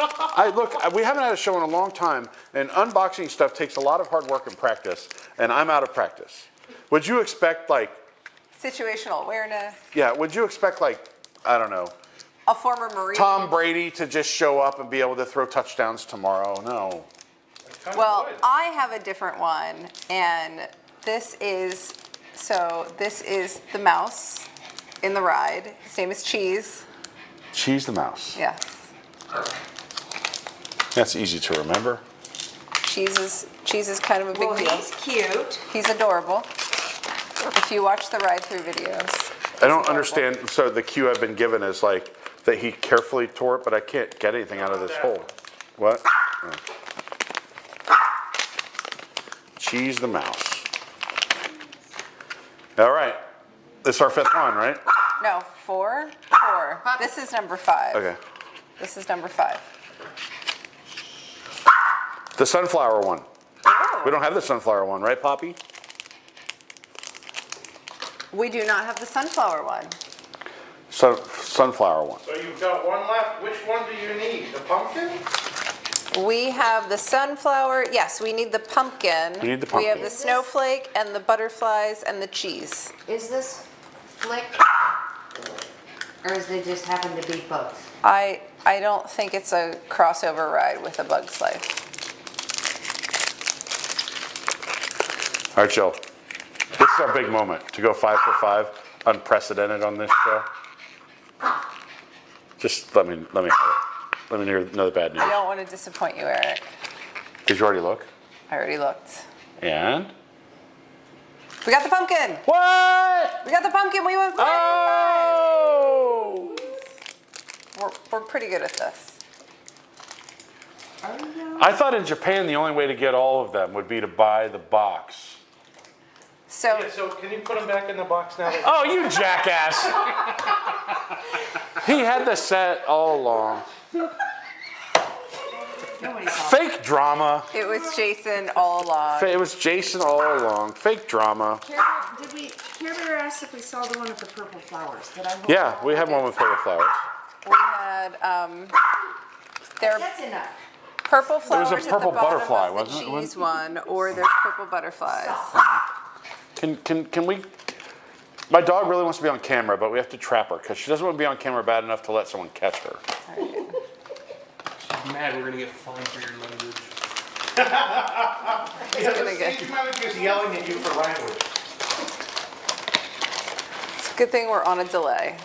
S2: Look, we haven't had a show in a long time, and unboxing stuff takes a lot of hard work and practice, and I'm out of practice. Would you expect
S1: Situational awareness.
S2: yeah, would you expect I don't know,
S1: A former Marine.
S2: Tom Brady to just show up and be able to throw touchdowns tomorrow? No.
S1: Well, I have a different one, and this is the mouse in the ride. His name is Cheese.
S2: Cheese the mouse.
S1: Yes.
S2: That's easy to remember.
S1: Cheese is kind of a big
S3: Well,
S1: deal.
S3: he's cute.
S1: He's adorable. If you watch the ride-through videos.
S2: I don't understand. So the cue I've been given is that he carefully tore it, but I can't get anything out of this hole. What? Oh. Cheese the mouse. All right. This is our 5th one, right?
S1: No, 4. This is number 5.
S2: Okay.
S1: This is number 5.
S2: The sunflower one.
S1: Oh.
S2: We don't have the sunflower one, right, Poppy?
S1: We do not have the sunflower one.
S2: Sunflower one.
S4: So you've got one left. Which one do you need? The pumpkin?
S1: We have the sunflower. Yes, we need the pumpkin.
S2: We need the
S1: We have
S2: pumpkin.
S1: the snowflake and the butterflies and the cheese.
S3: Is this flick? Or is they just happen to be bugs?
S1: I don't think it's a crossover ride with A Bug's Life.
S2: All right, Jill. This is our big moment to go 5 for 5, unprecedented on this show. Just let me have it. Let me know the bad news.
S1: I don't want to disappoint you, Eric.
S2: Did you already look?
S1: I already looked.
S2: And?
S1: We got the pumpkin.
S2: What?
S1: We got the pumpkin. We went 5
S2: Oh!
S1: for 5. We're pretty good at this.
S2: I thought in Japan the only way to get all of them would be to buy the box.
S1: So
S4: Yeah, so can you put them back in the box now?
S2: Oh, you jackass! He had the set all along.
S3: Nobody saw it.
S2: Fake drama.
S1: it was Jason all along.
S2: It was Jason all along. Fake drama.
S3: Care Bear asked if we saw the one with the purple flowers. Did I hold
S2: Yeah,
S3: on?
S2: we had one with purple flowers.
S1: We had there are
S3: That's enough.
S1: purple
S2: was a
S1: flowers at
S2: purple
S1: the bottom
S2: butterfly,
S1: of
S2: wasn't
S1: the
S2: it?
S1: cheese one, or there's purple butterflies.
S2: Can we? My dog really wants to be on camera, but we have to trap her because she doesn't want to be on camera bad enough to let someone catch her.
S5: She's mad we're gonna get fined for your language.
S1: gonna get-
S4: Stage manager's yelling at you for language.
S1: It's a good thing we're on a delay.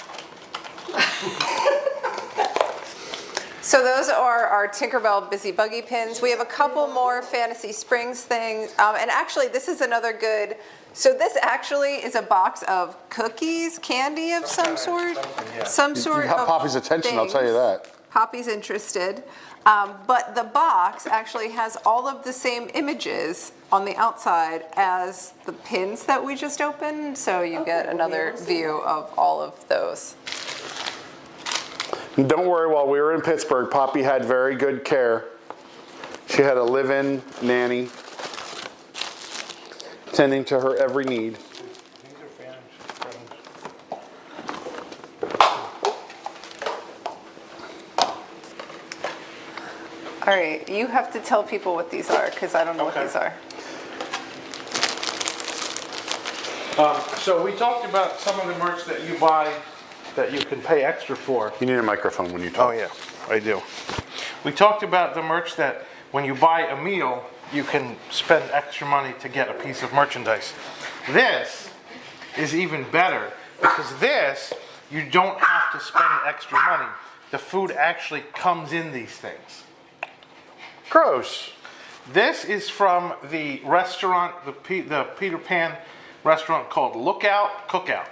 S1: So those are our Tinkerbell Busy Buggy pins. We have a couple more Fantasy Springs things. And actually, this is another good, so this actually is a box of cookies, candy of some sort. Some sort
S2: You have
S1: of
S2: Poppy's attention, I'll tell you
S1: things.
S2: that.
S1: Poppy's interested. But the box actually has all of the same images on the outside as the pins that we just opened. So you get another view of all of those.
S2: And don't worry, while we were in Pittsburgh, Poppy had very good care. She had a live-in nanny tending to her every need.
S4: These are Fantasy Springs.
S1: All right, you have to tell people what these are because I don't know what
S4: Okay.
S1: these are.
S4: So we talked about some of the merch that you buy that you can pay extra for.
S2: You need a microphone when you talk.
S4: Oh yeah, I do. We talked about the merch that when you buy a meal, you can spend extra money to get a piece of merchandise. This is even better because this, you don't have have to spend extra money. The food actually comes in these things.
S2: Gross.
S4: This is from the restaurant, the Peter Pan restaurant called Lookout Cookout.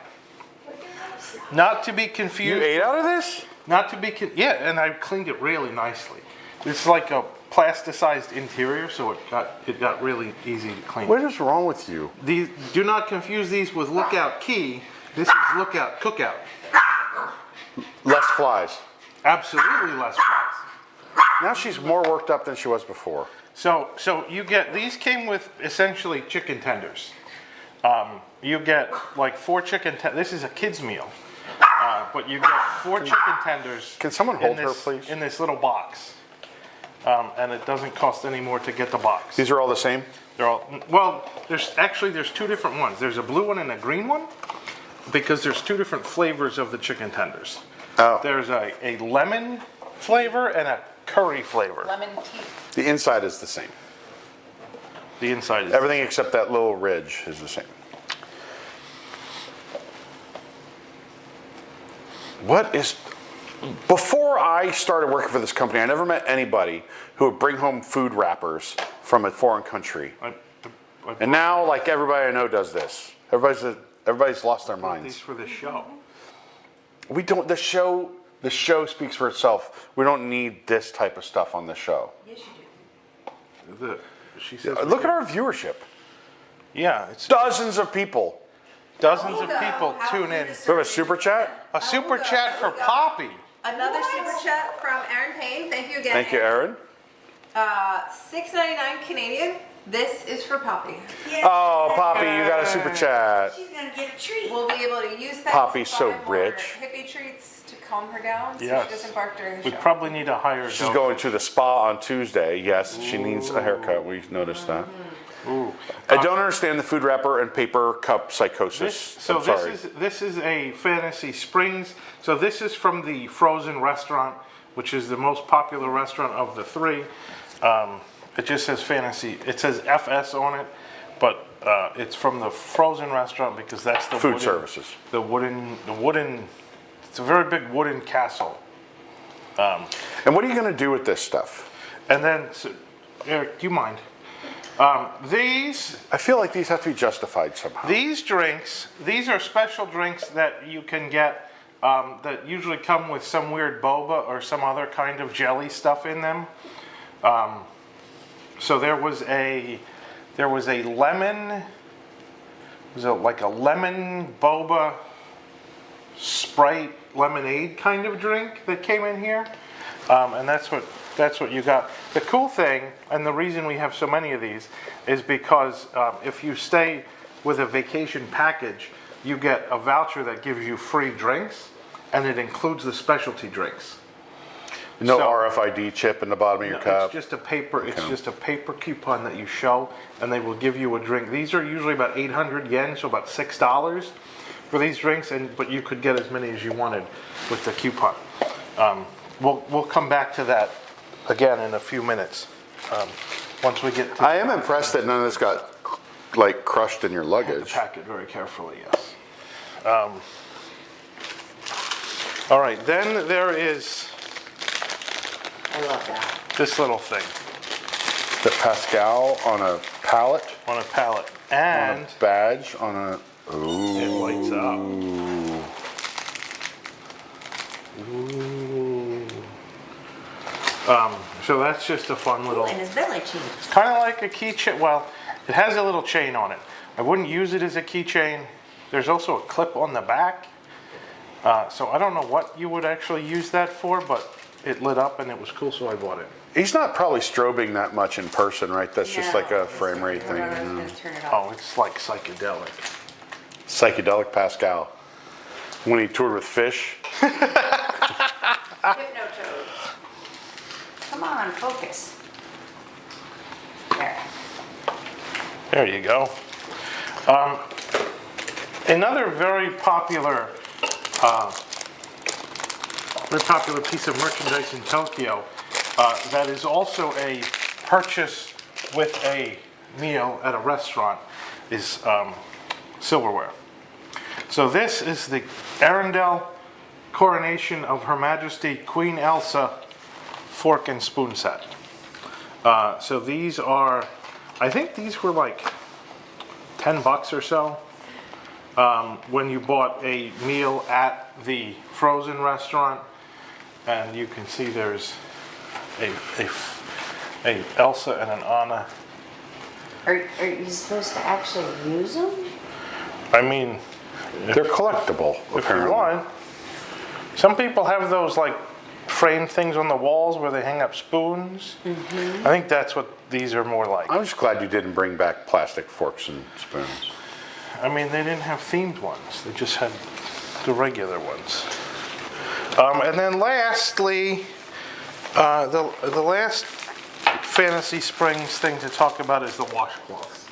S4: Not to be confused.
S2: You ate out of this?
S4: Not to be yeah, and I cleaned it really nicely. It's like a plasticized interior, so it got really easy to clean.
S2: What is wrong with you?
S4: These, do not confuse these with Lookout Key. This is Lookout Cookout.
S2: Less flies.
S4: Absolutely less flies.
S2: Now she's more worked up than she was before.
S4: So you get, these came with essentially chicken tenders. You get like 4 chicken tenders. This is a kid's meal. But you get 4 chicken tenders.
S2: Can someone hold her, please?
S4: In this little box. And it doesn't cost any more to get the box.
S2: These are all the same?
S4: They're all, well, there's 2 different ones. There's a blue one and a green one, because there's 2 different flavors of the chicken tenders.
S2: Oh.
S4: There's a lemon flavor and a curry flavor.
S1: Lemon tea.
S2: The inside is the same.
S4: The inside is
S2: Everything except that little ridge is the same. What is... Before I started working for this company, I never met anybody who would bring home food wrappers from a foreign country. And now, like, everybody I know does this. Everybody's lost their
S4: these
S2: minds.
S4: for the show.
S2: We don't... The show speaks for itself. We don't need this type of stuff on the show.
S3: Yes, you do.
S4: She says,
S2: Look at our viewership.
S4: yeah, it's
S2: Dozens of people.
S4: dozens of people tune in.
S2: Do we have a super chat?
S4: A super chat for Poppy.
S1: Another super chat from Aaron Payne. Thank you again.
S2: Thank you, Aaron.
S1: $6.99 Canadian. This is for Poppy.
S2: Oh, Poppy, you got a super chat.
S3: She's gonna get a treat.
S1: We'll be able to use that
S2: Poppy's
S1: to
S2: so
S1: buy more
S2: rich.
S1: hippie treats to calm her down so
S4: Yes.
S1: she doesn't bark during the
S4: We
S1: show.
S4: probably need a higher
S2: She's
S4: dose.
S2: going to the spa on Tuesday. Yes, she needs a haircut. We've noticed that.
S4: Ooh.
S2: I don't understand the food wrapper and paper cup psychosis. I'm sorry.
S4: This is a Fantasy Springs. So this is from the Frozen restaurant, which is the most popular restaurant of the 3. It just says Fantasy. It says FS on it, but it's from the Frozen restaurant because that's the
S2: Food
S4: wooden,
S2: services.
S4: The wooden. It's a very big wooden castle.
S2: And what are you going to do with this stuff?
S4: And then, so, Eric, do you mind? These
S2: I feel like these have to be justified somehow.
S4: These drinks, these are special drinks that you can get that usually come with some weird boba or some other kind of jelly stuff in them. So there was a lemon, was it like a lemon boba Sprite lemonade kind of drink that came in here, and that's what you got. The cool thing, and the reason we have so many of these, is because if you stay with a vacation package, you get a voucher that gives you free drinks, and it includes the specialty drinks.
S2: No
S4: So-
S2: RFID chip in the bottom of your cup.
S4: It's just a paper. It's just a paper coupon that you show, and they will give you a drink. These are usually about 800 yen, so about $6 for these drinks, but you could get as many as you wanted with the coupon. We'll come back to that again in a few minutes once we get to
S2: I am impressed that none of this got like crushed in your
S4: the
S2: luggage.
S4: packet very carefully. Yes. All right. Then there is
S3: I love that.
S4: this little thing
S2: The Pascal on a pallet,
S4: on a pallet,
S2: on
S4: and
S2: a badge, on a. Ooh.
S4: it lights up. So that's just a fun little,
S3: And his belly cheese.
S4: kind of like a keychain. Well, it has a little chain on it. I wouldn't use it as a keychain. There's also a clip on the back. So I don't know what you would actually use that for, but it lit up and it was cool, so I bought it.
S2: He's not probably strobing that much in person, right? That's just
S3: No.
S2: like a frame rate thing.
S1: I was
S2: you know.
S1: gonna turn it off.
S4: Oh, it's like psychedelic.
S2: Psychedelic Pascal. When he toured with Fish.
S1: Hypnotoad.
S3: Come on, focus. There.
S4: There you go. Another very popular piece of merchandise in Tokyo that is also a purchase with a meal at a restaurant is silverware. So this is the Arundel coronation of Her Majesty Queen Elsa fork and spoon set. So these are, I think these were like $10 or so when you bought a meal at the Frozen restaurant. And you can see there's a Elsa and an Anna.
S3: Are you supposed to actually use them?
S4: I mean,
S2: They're collectible,
S4: if you
S2: apparently.
S4: want. Some people have those like framed things on the walls where they hang up spoons. I think that's what these are more like.
S2: I'm just glad you didn't bring back plastic forks and spoons.
S4: I mean, they didn't have themed ones. They just had the regular ones. And then lastly, the last Fantasy Springs thing to talk about is the washcloths.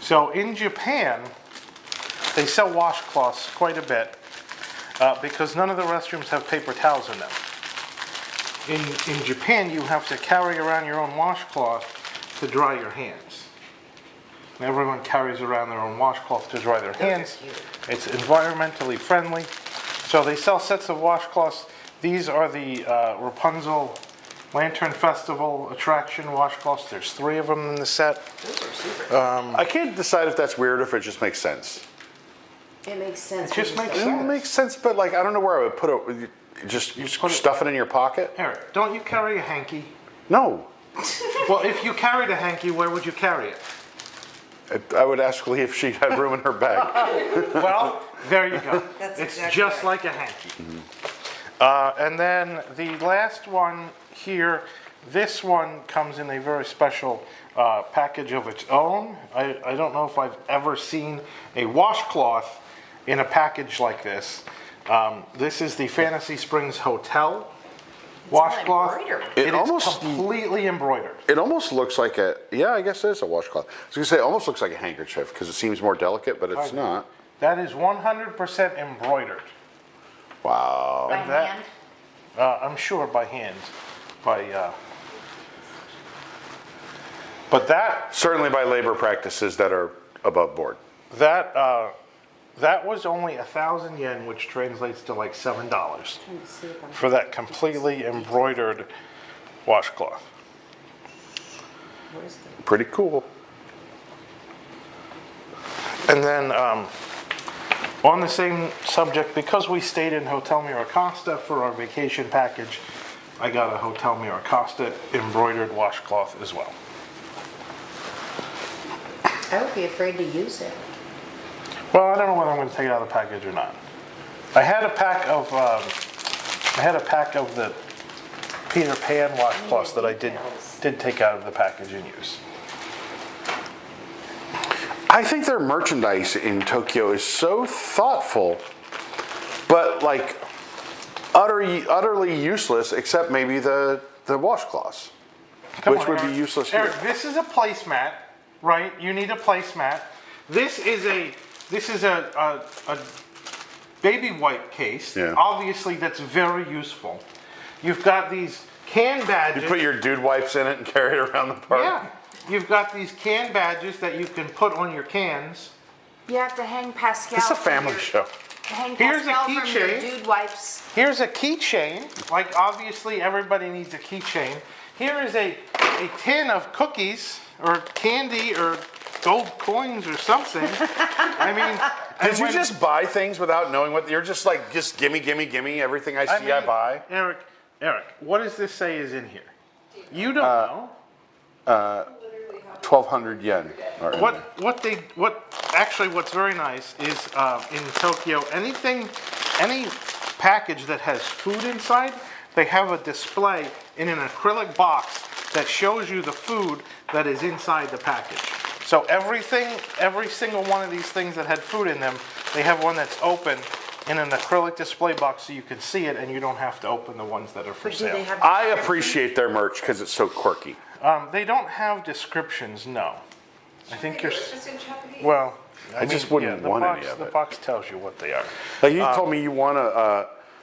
S4: So in Japan, they sell washcloths quite a bit because none of the restrooms have paper towels in them. In Japan, you have to carry around your own washcloth to dry your hands. Everyone carries around their own washcloth to dry their hands. It's environmentally friendly. So they sell sets of washcloths. These are the Rapunzel Lantern Festival attraction washcloths. There's 3 of them in the set.
S2: I can't decide if that's weird or if it just makes sense.
S3: It makes sense.
S4: It just makes
S2: It
S4: sense.
S2: makes sense, but like I don't know where I would put it. Just
S4: put it-
S2: stuff it in your pocket?
S4: Eric, don't you carry a hanky?
S2: No.
S4: Well, if you carried a hanky, where would you carry it?
S2: I would ask Lee if she had room in her bag.
S4: Well, there you go.
S3: That's
S4: It's
S3: exactly
S4: just
S3: right.
S4: like a hanky. And then the last one here, this one comes in a very special package of its own. I don't know if I've ever seen a washcloth in a package like this. This is the Fantasy Springs Hotel washcloth.
S3: embroidered.
S2: It
S4: It
S2: almost-
S4: is completely embroidered.
S2: It almost looks like I guess it is a washcloth. I was gonna say, it almost looks like a handkerchief because it seems more delicate, but it's not.
S4: That is 100% embroidered.
S2: Wow.
S3: By
S4: that-
S3: hand?
S4: I'm sure by hand. But that
S2: Certainly by labor practices that are above board.
S4: that was only 1,000 yen, which translates to like $7
S3: Trying to see if I'm-
S4: for that completely embroidered washcloth.
S3: Where's the-
S2: Pretty cool.
S4: And then on the same subject, because we stayed in Hotel Miracosta for our vacation package, I got a Hotel Miracosta embroidered washcloth as well.
S3: I would be afraid to use it.
S4: Well, I don't know whether I'm going to take it out of the package or not. I had a pack of the Peter Pan washcloths that I did take out of the package and use.
S2: I think their merchandise in Tokyo is so thoughtful, but like utterly useless, except maybe the washcloths,
S4: Come
S2: which
S4: on,
S2: would be
S4: Eric.
S2: useless here.
S4: Eric, this is a placemat, right? You need a placemat. This is a baby wipe case.
S2: Yeah.
S4: Obviously, that's very useful. You've got these can badges.
S2: You put your dude wipes in it and carry it around the park.
S4: Yeah. You've got these can badges that you can put on your cans.
S3: You have to hang Pascal.
S2: This is a
S3: from
S2: family
S3: your-
S2: show.
S3: Hang
S4: Here's a
S3: Pascal from your
S4: keychain.
S3: dude wipes.
S4: Here's a keychain. Like, obviously, everybody needs a keychain. Here is a tin of cookies or candy or gold coins or something. I mean,
S2: Did you just buy things without knowing what you're just like? Just gimme, everything I see I buy.
S4: Eric, what does this say is in here? You don't know.
S2: 1,200 yen. are in there.
S4: What's very nice is in Tokyo, any package that has food inside, they have a display in an acrylic box that shows you the food that is inside the package. So every single one of these things that had food in them, they have one that's open in an acrylic display box so you can see it and you don't have to open the ones that are for
S3: Do
S4: sale.
S3: they have?
S2: I appreciate their merch because it's so quirky.
S4: They don't have descriptions, no. I think you're,
S1: It's just in Japanese.
S4: well,
S2: I just wouldn't want any of
S4: The
S2: it.
S4: box tells you what they are.
S2: Like you told me you want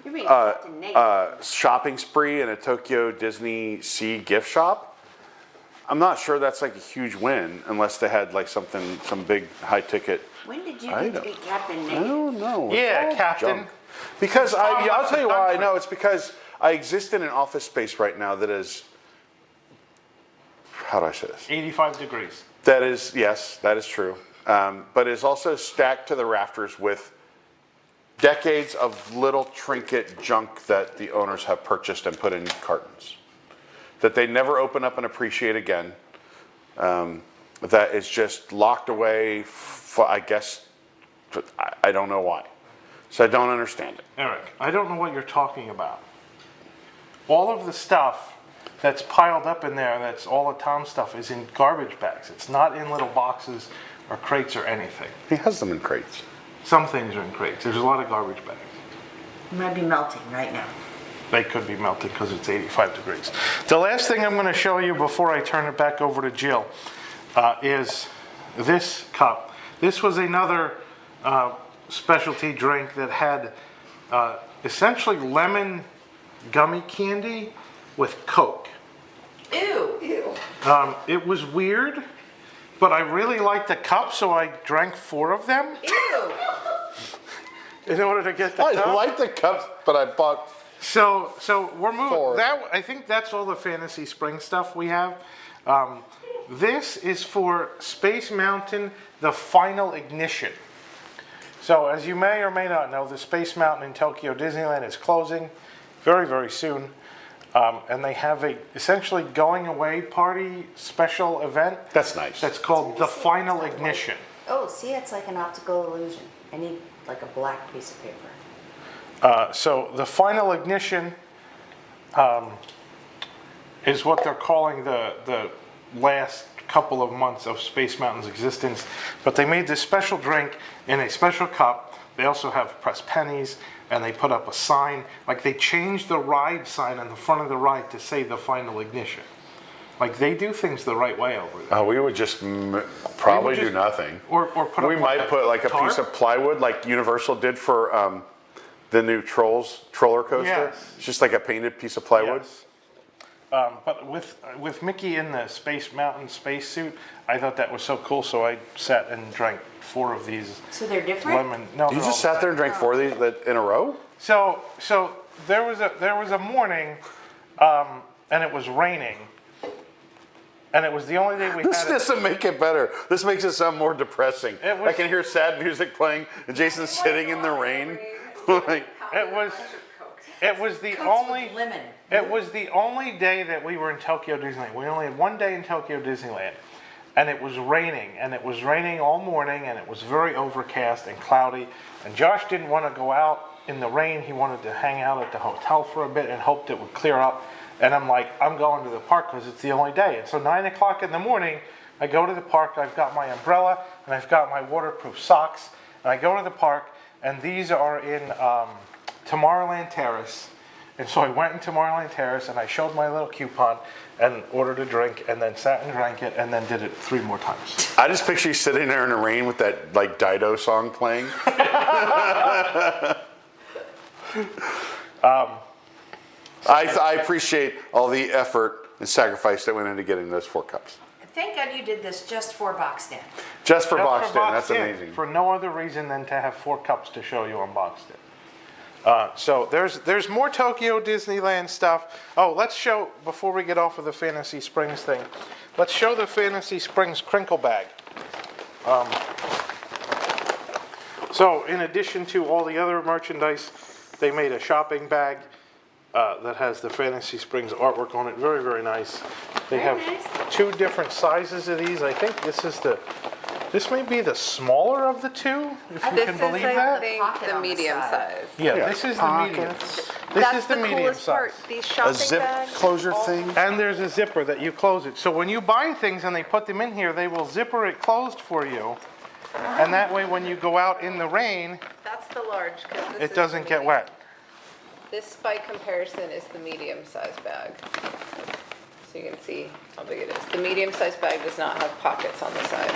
S3: You're being Captain Nate.
S2: a shopping spree in a Tokyo DisneySea gift shop. I'm not sure that's like a huge win unless they had like some big high ticket.
S3: When did you
S2: I
S3: get to
S2: don't-
S3: be Captain
S2: I
S3: Nate?
S2: don't know. It's
S4: Yeah,
S2: all
S4: Captain.
S2: junk. Because I'll tell you why I know. It's because I exist in an office space right now that is, how do I say this?
S4: 85 degrees.
S2: That is, yes, that is true. But is also stacked to the rafters with decades of little trinket junk that the owners have purchased and put in cartons that they never open up and appreciate again. That is just locked away, I guess, I don't know why. So I don't understand it.
S4: Eric, I don't know what you're talking about. All of the stuff that's piled up in there, that's all the Tom stuff, is in garbage bags. It's not in little boxes or crates or anything.
S2: He has them in crates.
S4: Some things are in crates. There's a lot of garbage bags.
S3: It might be melting right now.
S4: They could be melted because it's 85 degrees. The last thing I'm going to show you before I turn it back over to Jill is this cup. This was another specialty drink that had essentially lemon gummy candy with Coke.
S3: Ew. Ew.
S4: It was weird, but I really liked the cup, so I drank 4 of them
S3: Ew.
S4: in order to get the
S2: I
S4: cup.
S2: like the cups, but I bought.
S4: So we're moving.
S2: 4.
S4: I think that's all the Fantasy Spring stuff we have. This is for Space Mountain, the final ignition. So as you may or may not know, the Space Mountain in Tokyo Disneyland is closing very, very soon. And they have a essentially going away party special event.
S2: That's nice.
S4: That's called the final ignition.
S3: Oh, see, it's like an optical illusion. I need like a black piece of paper.
S4: So the final ignition is what they're calling the last couple of months of Space Mountain's existence. But they made this special drink in a special cup. They also have pressed pennies, and they put up a sign. Like they changed the ride sign on the front of the ride to say the final ignition. Like they do things the right way over there.
S2: We would just probably do
S4: just-
S2: nothing.
S4: Or put up
S2: We might put like a piece of plywood, like Universal did for the new Troller coaster.
S4: Yes.
S2: It's just like a painted piece of plywood.
S4: Yes. But with Mickey in the Space Mountain spacesuit, I thought that was so cool. So I sat and drank 4 of these
S3: So they're different?
S4: lemon. No,
S2: You
S4: they're
S2: just
S4: all-
S2: sat there and drank 4 of these in a row?
S4: So there was a morning, and it was raining, and it was the only day we
S2: This
S4: had.
S2: doesn't make it better. This makes it sound more depressing.
S4: It was-
S2: I can hear sad music playing and Jason's sitting in the rain. Like,
S4: It was the only.
S3: Lemon.
S4: It was the only day that we were in Tokyo Disneyland. We only had one day in Tokyo Disneyland, and it was raining, and it was raining all morning, and it was very overcast and cloudy. And Josh didn't want to go out in the rain. He wanted to hang out at the hotel for a bit and hoped it would clear up. And I'm like, I'm going to the park because it's the only day. And so 9 o'clock in the morning, I go to the park. I've got my umbrella and I've got my waterproof socks. And I go to the park, and these are in Tomorrowland Terrace. And so I went in Tomorrowland Terrace and I showed my little coupon and ordered a drink and then sat and drank it and then did it 3 more times.
S2: I just picture you sitting there in the rain with that like Dido song playing. I appreciate all the effort and sacrifice that went into getting those 4 cups.
S3: Thank God you did this just for Boxed In.
S2: Just for
S4: Just
S2: Boxed
S4: for
S2: In, that's
S4: Boxed In,
S2: amazing.
S4: For no other reason than to have 4 cups to show you on Boxed In. So there's more Tokyo Disneyland stuff. Oh, let's show, before we get off of the Fantasy Springs thing, let's show the Fantasy Springs crinkle bag. So in addition to all the other merchandise, they made a shopping bag that has the Fantasy Springs artwork on it. Very, very nice. They have
S3: Very nice.
S4: 2 different sizes of these. I think this may be the smaller of the 2, if you
S1: This
S4: can
S1: is,
S4: believe
S1: I
S4: that.
S1: think,
S3: Pocket
S1: the
S3: on the
S1: medium
S3: side.
S1: size.
S4: Yeah,
S2: Yeah.
S4: this is the medium. This is the medium
S1: coolest
S4: size.
S1: part. These
S2: A
S1: shopping
S2: zip
S1: bags.
S2: closure thing.
S4: And there's a zipper that you close it. So when you buy things and they put them in here, they will zipper it closed for you. And that way when you go out in the rain,
S1: That's the large, because this
S4: it
S1: is
S4: doesn't
S1: the
S4: get
S1: medium.
S4: wet.
S1: This, by comparison, is the medium-sized bag. So you can see how big it is. The medium-sized bag does not have pockets on the side.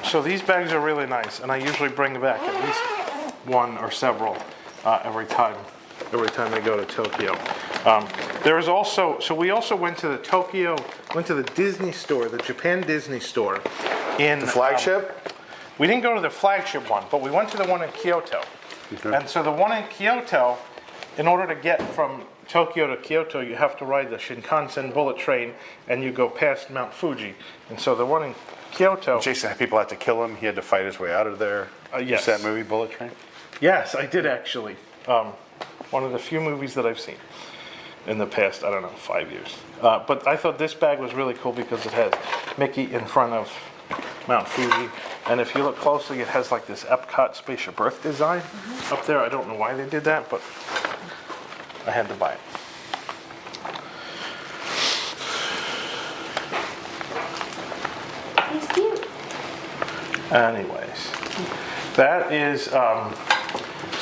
S4: So these bags are really nice, and I usually bring back at least 1 or several every time I go to Tokyo. There is also, so we also went to the Disney store, the Japan Disney store in
S2: The flagship?
S4: we didn't go to the flagship one, but we went to the one in Kyoto.
S2: Okay.
S4: And so the one in Kyoto, in order to get from Tokyo to Kyoto, you have to ride the Shinkansen bullet train, and you go past Mount Fuji. And so the one in Kyoto.
S2: Jason had people had to kill him. He had to fight his way out of there.
S4: Yes.
S2: You saw that movie, Bullet Train?
S4: Yes, I did actually. One of the few movies that I've seen in the past, I don't know, 5 years. But I thought this bag was really cool because it has Mickey in front of Mount Fuji. And if you look closely, it has like this Epcot Spaceship Earth design up there. I don't know why they did that, but I had to buy it.
S3: He's cute.
S4: Anyways, that is, so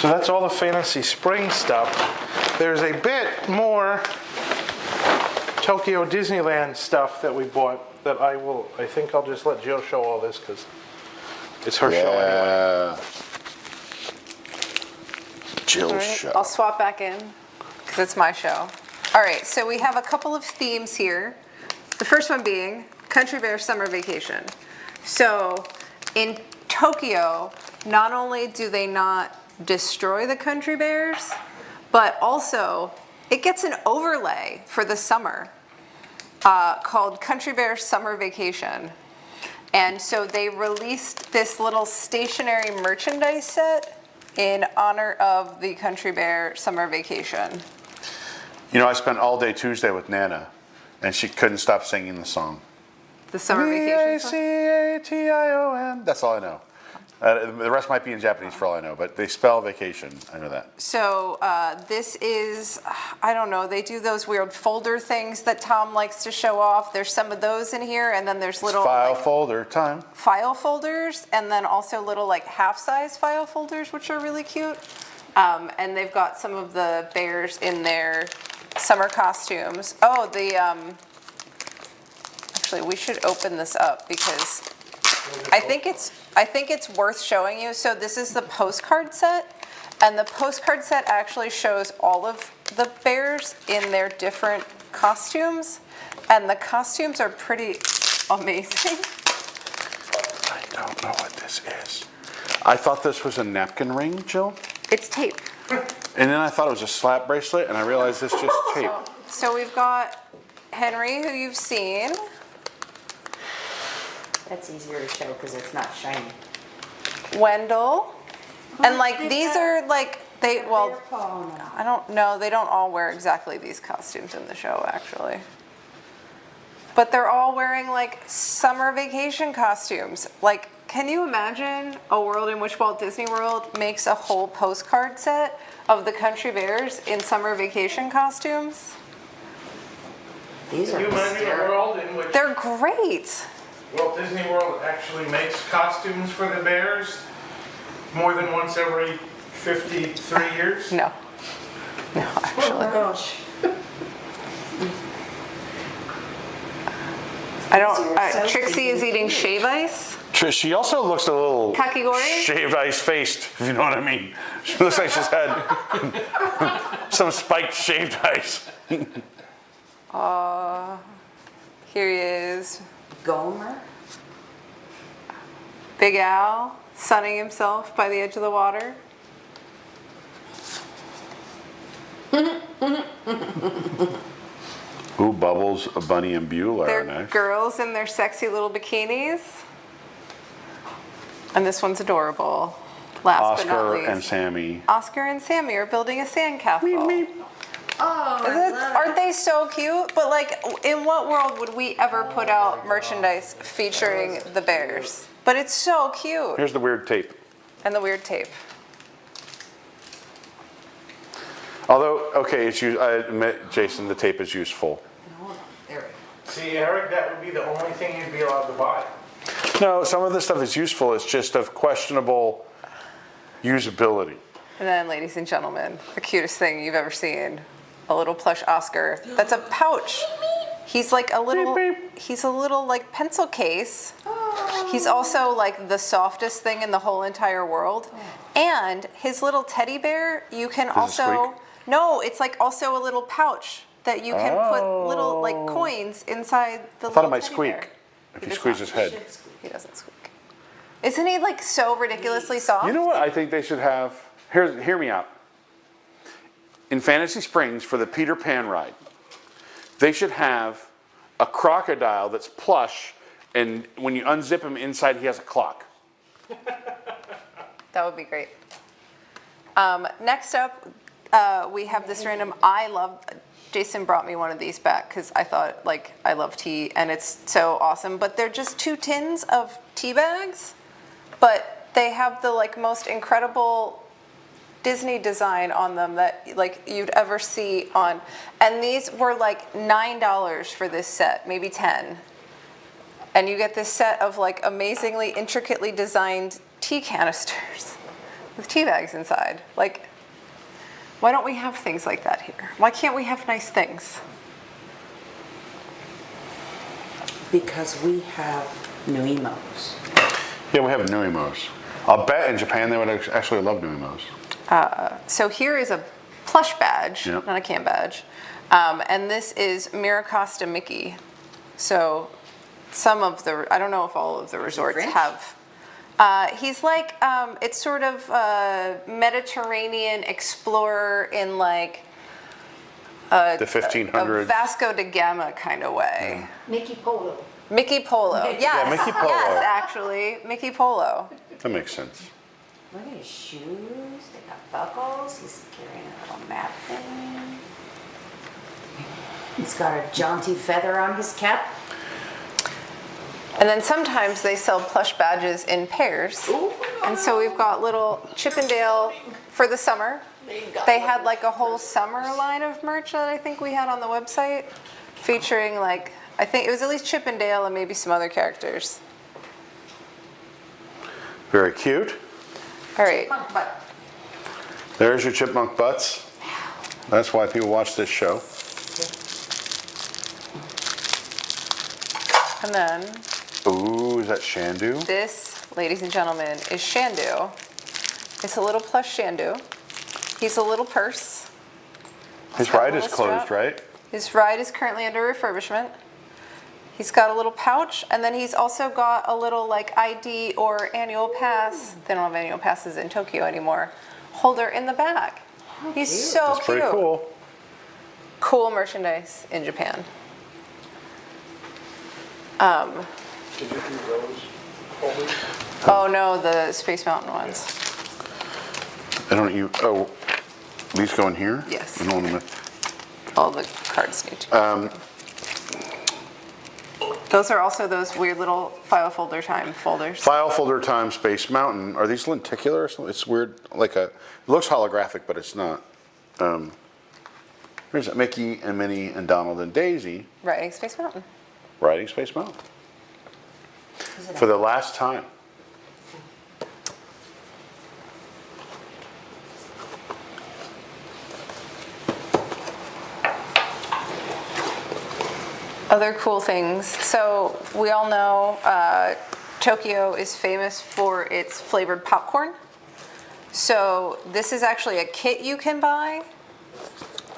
S4: that's all the Fantasy Spring stuff. There's a bit more Tokyo Disneyland stuff that we bought that I think I'll just let Jill show all this because it's her show anyway.
S2: Jill's
S1: All right,
S2: show.
S1: I'll swap back in because it's my show. All right, so we have a couple of themes here. The first one being Country Bear Summer Vacation. So in Tokyo, not only do they not destroy the country bears, but also it gets an overlay for the summer called Country Bear Summer Vacation. And so they released this little stationary merchandise set in honor of the Country Bear Summer Vacation.
S2: You know, I spent all day Tuesday with Nana, and she couldn't stop singing the song.
S1: The summer vacation song?
S2: V-A-C-A-T-I-O-N. That's all I know. The rest might be in Japanese for all I know, but they spell vacation. I know that.
S1: So this is, I don't know, they do those weird folder things that Tom likes to show off. There's some of those in here, and then there's little
S2: File
S1: like,
S2: folder time.
S1: file folders, and then also little like half-size file folders, which are really cute. And they've got some of the bears in their summer costumes. Oh, actually, we should open this up because I think it's worth showing you. So this is the postcard set, and the postcard set actually shows all of the bears in their different costumes, and the costumes are pretty amazing.
S2: I don't know what this is. I thought this was a napkin ring, Jill,
S1: It's tape.
S2: and then I thought it was a slap bracelet, and I realized it's just tape.
S1: So we've got Henry, who you've seen.
S3: That's easier to show because it's not shiny.
S1: Wendell. And like these are like I don't know, they don't all wear exactly these costumes in the show actually. But they're all wearing like summer vacation costumes. Like, can you imagine a world in which Walt Disney World makes a whole postcard set of the country bears in summer vacation costumes?
S3: These
S4: Can
S3: are
S4: you imagine a
S3: hysterical.
S4: world in which
S1: They're great.
S4: Walt Disney World actually makes costumes for the bears more than once every 53 years?
S1: No. No, actually.
S3: Oh gosh.
S1: I don't,
S3: So
S1: Trixie is eating shave ice.
S2: She also looks a little
S1: Kakigori?
S2: shaved ice faced, if you know what I mean. She looks like she's had some spiked shaved ice.
S1: Here he is.
S3: Gomer.
S1: Big Al, sunning himself by the edge of the water.
S2: Ooh, Bubbles, Bunny, and Beulah are
S1: They're
S2: next.
S1: girls in their sexy little bikinis. And this one's adorable. Last but not
S2: Oscar
S1: least.
S2: and Sammy.
S1: Oscar and Sammy are building a sandcastle.
S3: Oh,
S1: Aren't they so cute? But like, in what world would we ever put out merchandise featuring the bears? But it's so cute.
S2: Here's the weird tape.
S1: And the weird tape.
S2: Although, okay, I admit, Jason, the tape is useful.
S3: There we go.
S4: See, Eric, that would be the only thing you'd be allowed to buy.
S2: No, some of the stuff is useful. It's just of questionable usability.
S1: And then, ladies and gentlemen, the cutest thing you've ever seen. A little plush Oscar. That's a pouch. He's like a little, he's a little like pencil case. He's also like the softest thing in the whole entire world. And his little teddy bear, you can
S2: Does it
S1: also,
S2: squeak?
S1: no, it's like also a little pouch that you can put little like coins inside the
S2: I thought it
S1: little
S2: might
S1: teddy
S2: squeak
S1: bear.
S2: if
S1: He
S2: you
S1: does
S2: squeeze
S1: not.
S2: his head.
S1: He doesn't squeak. Isn't he like so ridiculously soft?
S2: You know what I think they should have? hear me out. In Fantasy Springs, for the Peter Pan ride, they should have a crocodile that's plush, and when you unzip him inside, he has a clock.
S1: That would be great. Next up, we have this random, Jason brought me one of these back because I thought, like, I love tea and it's so awesome. But they're just 2 tins of tea bags, but they have the, like, most incredible Disney design on them that, like, you'd ever see on. And these were like $9 for this set, maybe 10. And you get this set of, like, amazingly intricately designed tea canisters with tea bags inside. Like, why don't we have things like that here? Why can't we have nice things?
S6: Because we have new emos.
S2: Yeah, we have new emos. I'll bet in Japan they would actually love new emos.
S1: So here is a plush badge,
S2: Yep.
S1: not a can badge. And this is Miracosta Mickey. So some of the, I don't know if all of the resorts
S6: French?
S1: have. He's like, it's sort of a Mediterranean explorer in, like,
S2: The
S1: a
S2: 1500s.
S1: Vasco da Gama kind of way.
S3: Mickey Polo.
S1: Mickey Polo. Yes.
S2: Yeah, Mickey Polo.
S1: Yes, actually, Mickey Polo.
S2: That makes sense.
S6: Look at his shoes. They got buckles. He's carrying a little map thing. He's got a jaunty feather on his cap.
S1: And then sometimes they sell plush badges in pairs. And so we've got little Chippendale for the summer. They had, like, a whole summer line of merch that I think we had on the website, featuring, like, I think it was at least Chippendale and maybe some other characters.
S2: Very cute.
S1: All right.
S6: But
S2: There's your chipmunk butts. That's why people watch this show.
S1: And then
S2: Ooh, is that Shandu?
S1: this, ladies and gentlemen, is Shandu. It's a little plush Shandu. He's a little purse.
S2: His
S1: got a
S2: ride is
S1: little
S2: closed,
S1: strap.
S2: right?
S1: His ride is currently under refurbishment. He's got a little pouch, and then he's also got a little, like, ID or annual pass. They don't have annual passes in Tokyo anymore. Holder in the back. He's so
S2: That's
S1: cute.
S2: pretty cool.
S1: Cool merchandise in Japan.
S5: Did you do those folders?
S1: Oh no, the Space Mountain ones.
S2: I don't these go in here?
S1: Yes.
S2: I don't want to
S1: All the cards need to. Those are also those weird little file folder time folders.
S2: File folder time Space Mountain. Are these lenticular or something? It's weird, like it looks holographic, but it's not. Here's that Mickey and Minnie and Donald and Daisy
S1: Riding Space Mountain.
S2: riding Space Mountain. For the last time.
S1: Other cool things. So we all know Tokyo is famous for its flavored popcorn. So this is actually a kit you can buy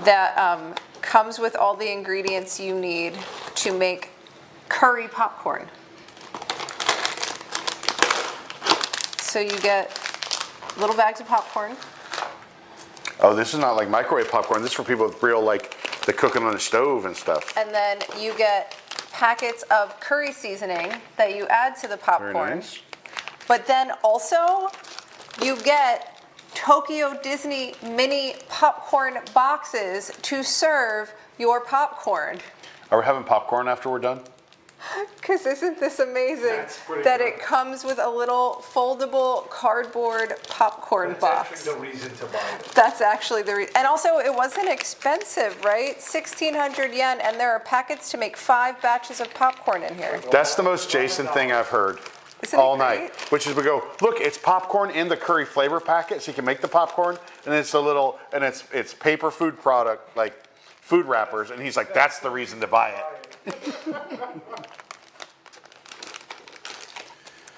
S1: that comes with all the ingredients you need to make curry popcorn. So you get little bags of popcorn.
S2: Oh, this is not like microwave popcorn. This is for people with real, like, the cooking on the stove and stuff.
S1: And then you get packets of curry seasoning that you add to the popcorn.
S2: Very nice.
S1: But then also you get Tokyo Disney mini popcorn boxes to serve your popcorn.
S2: Are we having popcorn after we're done?
S1: Because isn't this amazing
S5: That's pretty
S1: that
S5: good.
S1: it comes with a little foldable cardboard popcorn box?
S5: That's actually the reason to buy it.
S1: That's actually the reason. And also, it wasn't expensive, right? 1,600 yen, and there are packets to make 5 batches of popcorn in here.
S2: That's the most Jason thing I've heard
S1: Isn't it
S2: all
S1: great?
S2: night. Which is we go, look, it's popcorn in the curry flavor packet, so you can make the popcorn, and it's a little, and it's paper food product, like food wrappers, and he's like, that's the reason to buy it.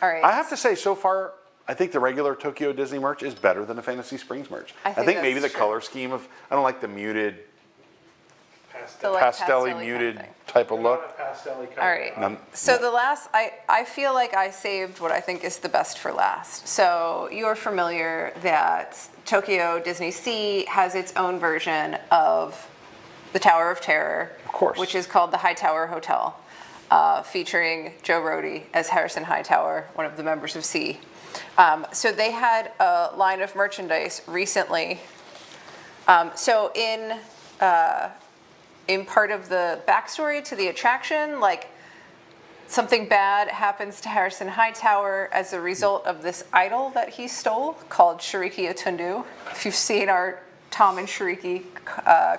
S1: All right.
S2: I have to say, so far, I think the regular Tokyo Disney merch is better than the Fantasy Springs merch.
S1: I think
S2: maybe the
S1: that's true.
S2: color scheme of, I don't like the muted
S1: The like
S2: pastel-y
S1: pastel-y
S2: muted
S1: kind of thing.
S2: type of look.
S1: All right. So the last, I feel like I saved what I think is the best for last. So you're familiar that Tokyo DisneySea has its own version of the Tower of Terror,
S2: Of course.
S1: which is called the Hightower Hotel, featuring Joe Rohde as Harrison Hightower, one of the members of Sea. So they had a line of merchandise recently. So in part of the backstory to the attraction, like something bad happens to Harrison Hightower as a result of this idol that he stole called Shiriki Otundu, if you've seen our Tom and Shiriki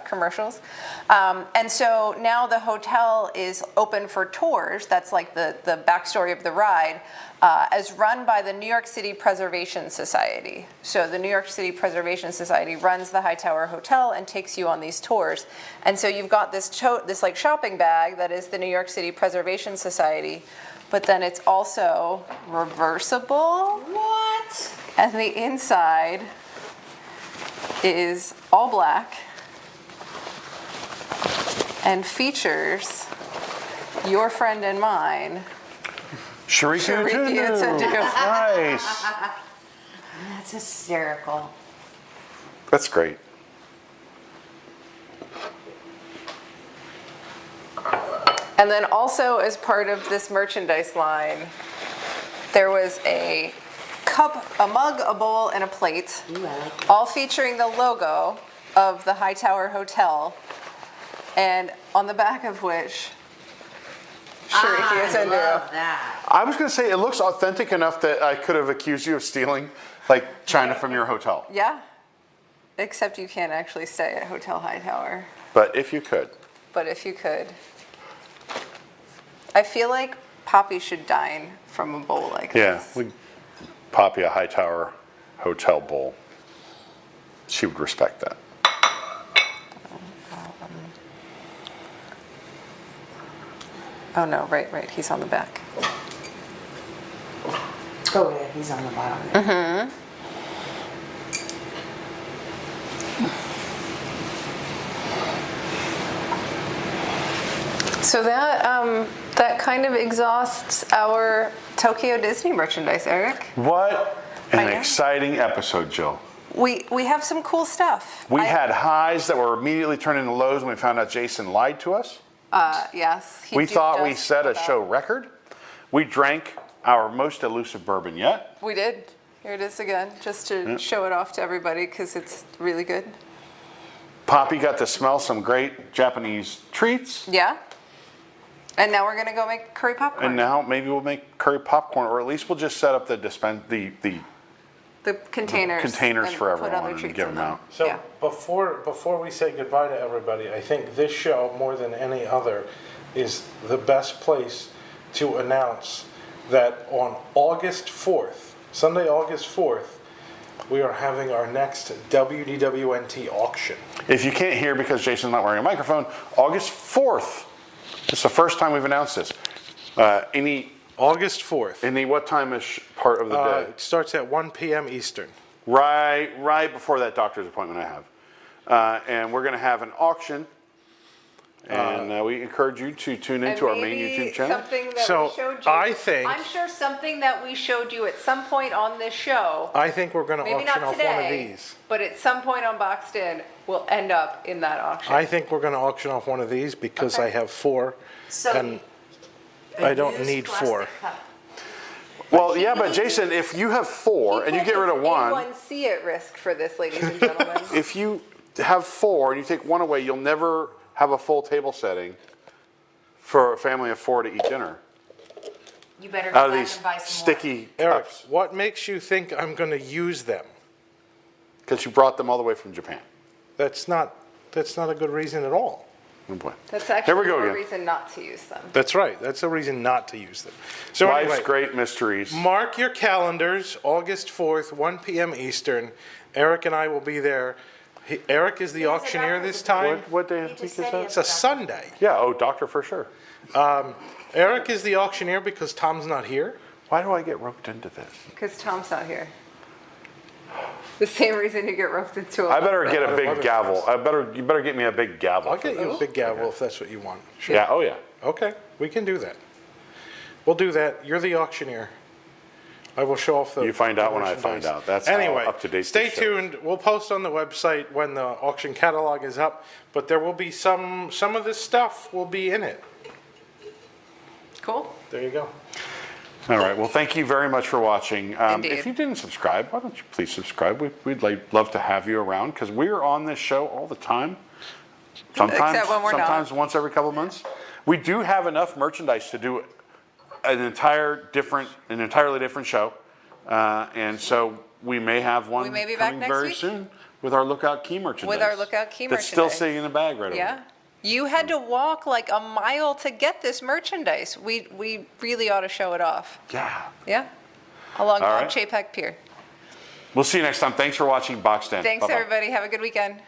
S1: commercials. And so now the hotel is open for tours. That's like the backstory of the ride, as run by the New York City Preservation Society. So the New York City Preservation Society runs the Hightower Hotel and takes you on these tours. And so you've got this like shopping bag that is the New York City Preservation Society, but then it's also reversible.
S6: What?
S1: And the inside is all black and features your friend and mine,
S2: Shiriki
S1: Shiriki
S2: Otundu.
S1: Otundu.
S2: Nice.
S6: That's hysterical.
S2: That's great.
S1: And then also as part of this merchandise line, there was a cup, a mug, a bowl, and a plate,
S6: Ooh, I like that.
S1: all featuring the logo of the Hightower Hotel, and on the back of which Shiriki
S6: I
S1: Otundu.
S6: love that.
S2: I was going to say, it looks authentic enough that I could have accused you of stealing, like, China from your hotel.
S1: Yeah, except you can't actually stay at Hotel Hightower.
S2: But if you could.
S1: But if you could. I feel like Poppy should dine from a bowl like
S2: Yeah,
S1: this.
S2: we'd pop you a Hightower Hotel bowl. She would respect that.
S1: Oh no, right, he's on the back.
S6: Oh, yeah, he's on the bottom there.
S1: So that kind of exhausts our Tokyo Disney merchandise, Eric.
S2: What
S1: I
S2: an
S1: know.
S2: exciting episode, Jill.
S1: We have some cool stuff.
S2: We had highs that were immediately turned into lows when we found out Jason lied to us.
S1: Yes. he
S2: We
S1: duped
S2: thought we
S1: us
S2: set a
S1: about-
S2: show record. We drank our most elusive bourbon yet.
S1: We did. Here it is again, just to show it off to everybody because it's really good.
S2: Poppy got to smell some great Japanese treats.
S1: Yeah. And now we're gonna go make curry popcorn.
S2: And now maybe we'll make curry popcorn, or at least we'll just set up the
S1: the containers.
S2: containers
S1: and
S2: for
S1: put
S2: everyone
S1: other
S2: and
S1: treats
S2: give
S1: in
S2: them out.
S5: So
S1: Yeah.
S5: before we say goodbye to everybody, I think this show, more than any other, is the best place to announce that on August 4th, Sunday, August 4th, we are having our next WDWNT auction.
S2: If you can't hear because Jason's not wearing a microphone, August 4th. It's the first time we've announced this.
S5: August 4th.
S2: What time is part of the day?
S5: It starts at 1 p.m. Eastern.
S2: Right before that doctor's appointment I have. And we're going to have an auction. And we encourage you to tune into our main
S1: maybe
S2: YouTube channel.
S1: Something that
S5: So,
S1: we showed you.
S5: I think-
S1: I'm sure something that we showed you at some point on this show.
S5: I think we're going to
S1: Maybe
S5: auction
S1: not
S5: off one of
S1: today,
S5: these.
S1: but at some point on Boxed In, will end up in that auction.
S5: I think we're going to auction off one of these because
S1: Okay.
S5: I have 4.
S6: So,
S5: And
S6: a
S5: I don't
S6: used
S5: need
S6: plastic
S5: 4.
S6: cup.
S2: Well, yeah, but Jason, if you have 4 and you get rid of one,
S1: A1C at risk for this, ladies and gentlemen.
S2: if you have 4 and you take one away, you'll never have a full table setting for a family of 4 to eat dinner
S6: You better go
S2: out of
S6: back
S2: these
S6: and buy some
S2: sticky
S5: Eric,
S2: cups.
S5: what makes you think I'm going to use them?
S2: Because you brought them all the way from Japan.
S5: That's not a good reason at all.
S2: Oh boy.
S1: That's
S2: Here
S1: actually
S2: we go
S1: a
S2: again.
S1: reason not to use them.
S5: That's right. That's a reason not to use them. So
S2: Life's
S5: anyway,
S2: great mysteries.
S5: mark your calendars, August 4th, 1 p.m. Eastern. Eric and I will be there. Eric is the
S3: He was a
S5: auctioneer
S3: doctor
S5: this
S3: today.
S5: time.
S2: What day of
S3: He
S2: the week
S3: just
S2: is
S3: said he
S2: that?
S5: It's a Sunday.
S2: Yeah, doctor for sure.
S5: Eric is the auctioneer because Tom's not here.
S2: Why do I get roped into this?
S1: Because Tom's not here. The same reason you get roasted to
S2: I better get a
S5: Other
S2: big gavel.
S5: things.
S2: You better get me a big gavel.
S5: I'll
S2: for
S5: get you a
S2: this.
S5: big gavel if that's what you want. Sure.
S2: Yeah. Oh yeah.
S5: Okay, we can do that. We'll do that. You're the auctioneer. I will show off the.
S2: You find out when I
S5: merchandise.
S2: find out. That's how
S5: anyway.
S2: up to date
S5: Stay
S2: this show
S5: tuned. We'll post on the website when the auction catalog is up, but there will be some of this stuff will be in it.
S1: Cool.
S5: There you go.
S2: All right. Well, thank you very much for watching.
S1: Indeed.
S2: If you didn't subscribe, why don't you please subscribe? We'd love to have you around because we're on this show all the time. Sometimes,
S1: Except when we're not.
S2: sometimes once every couple of months. We do have enough merchandise to do an entirely different show, and so we may have one
S1: We may be back
S2: coming
S1: next
S2: very
S1: week.
S2: soon with our Lookout Key merchandise.
S1: With our Lookout Key
S2: that's still
S1: merchandise.
S2: sitting in the bag right over
S1: Yeah.
S2: there.
S1: You had to walk like a mile to get this merchandise. We really ought to show it off.
S2: Yeah.
S1: Yeah. Along
S2: All right.
S1: Chapek Pier.
S2: We'll see you next time. Thanks for watching Boxed In.
S1: Thanks,
S2: Bye-bye.
S1: everybody. Have a good weekend.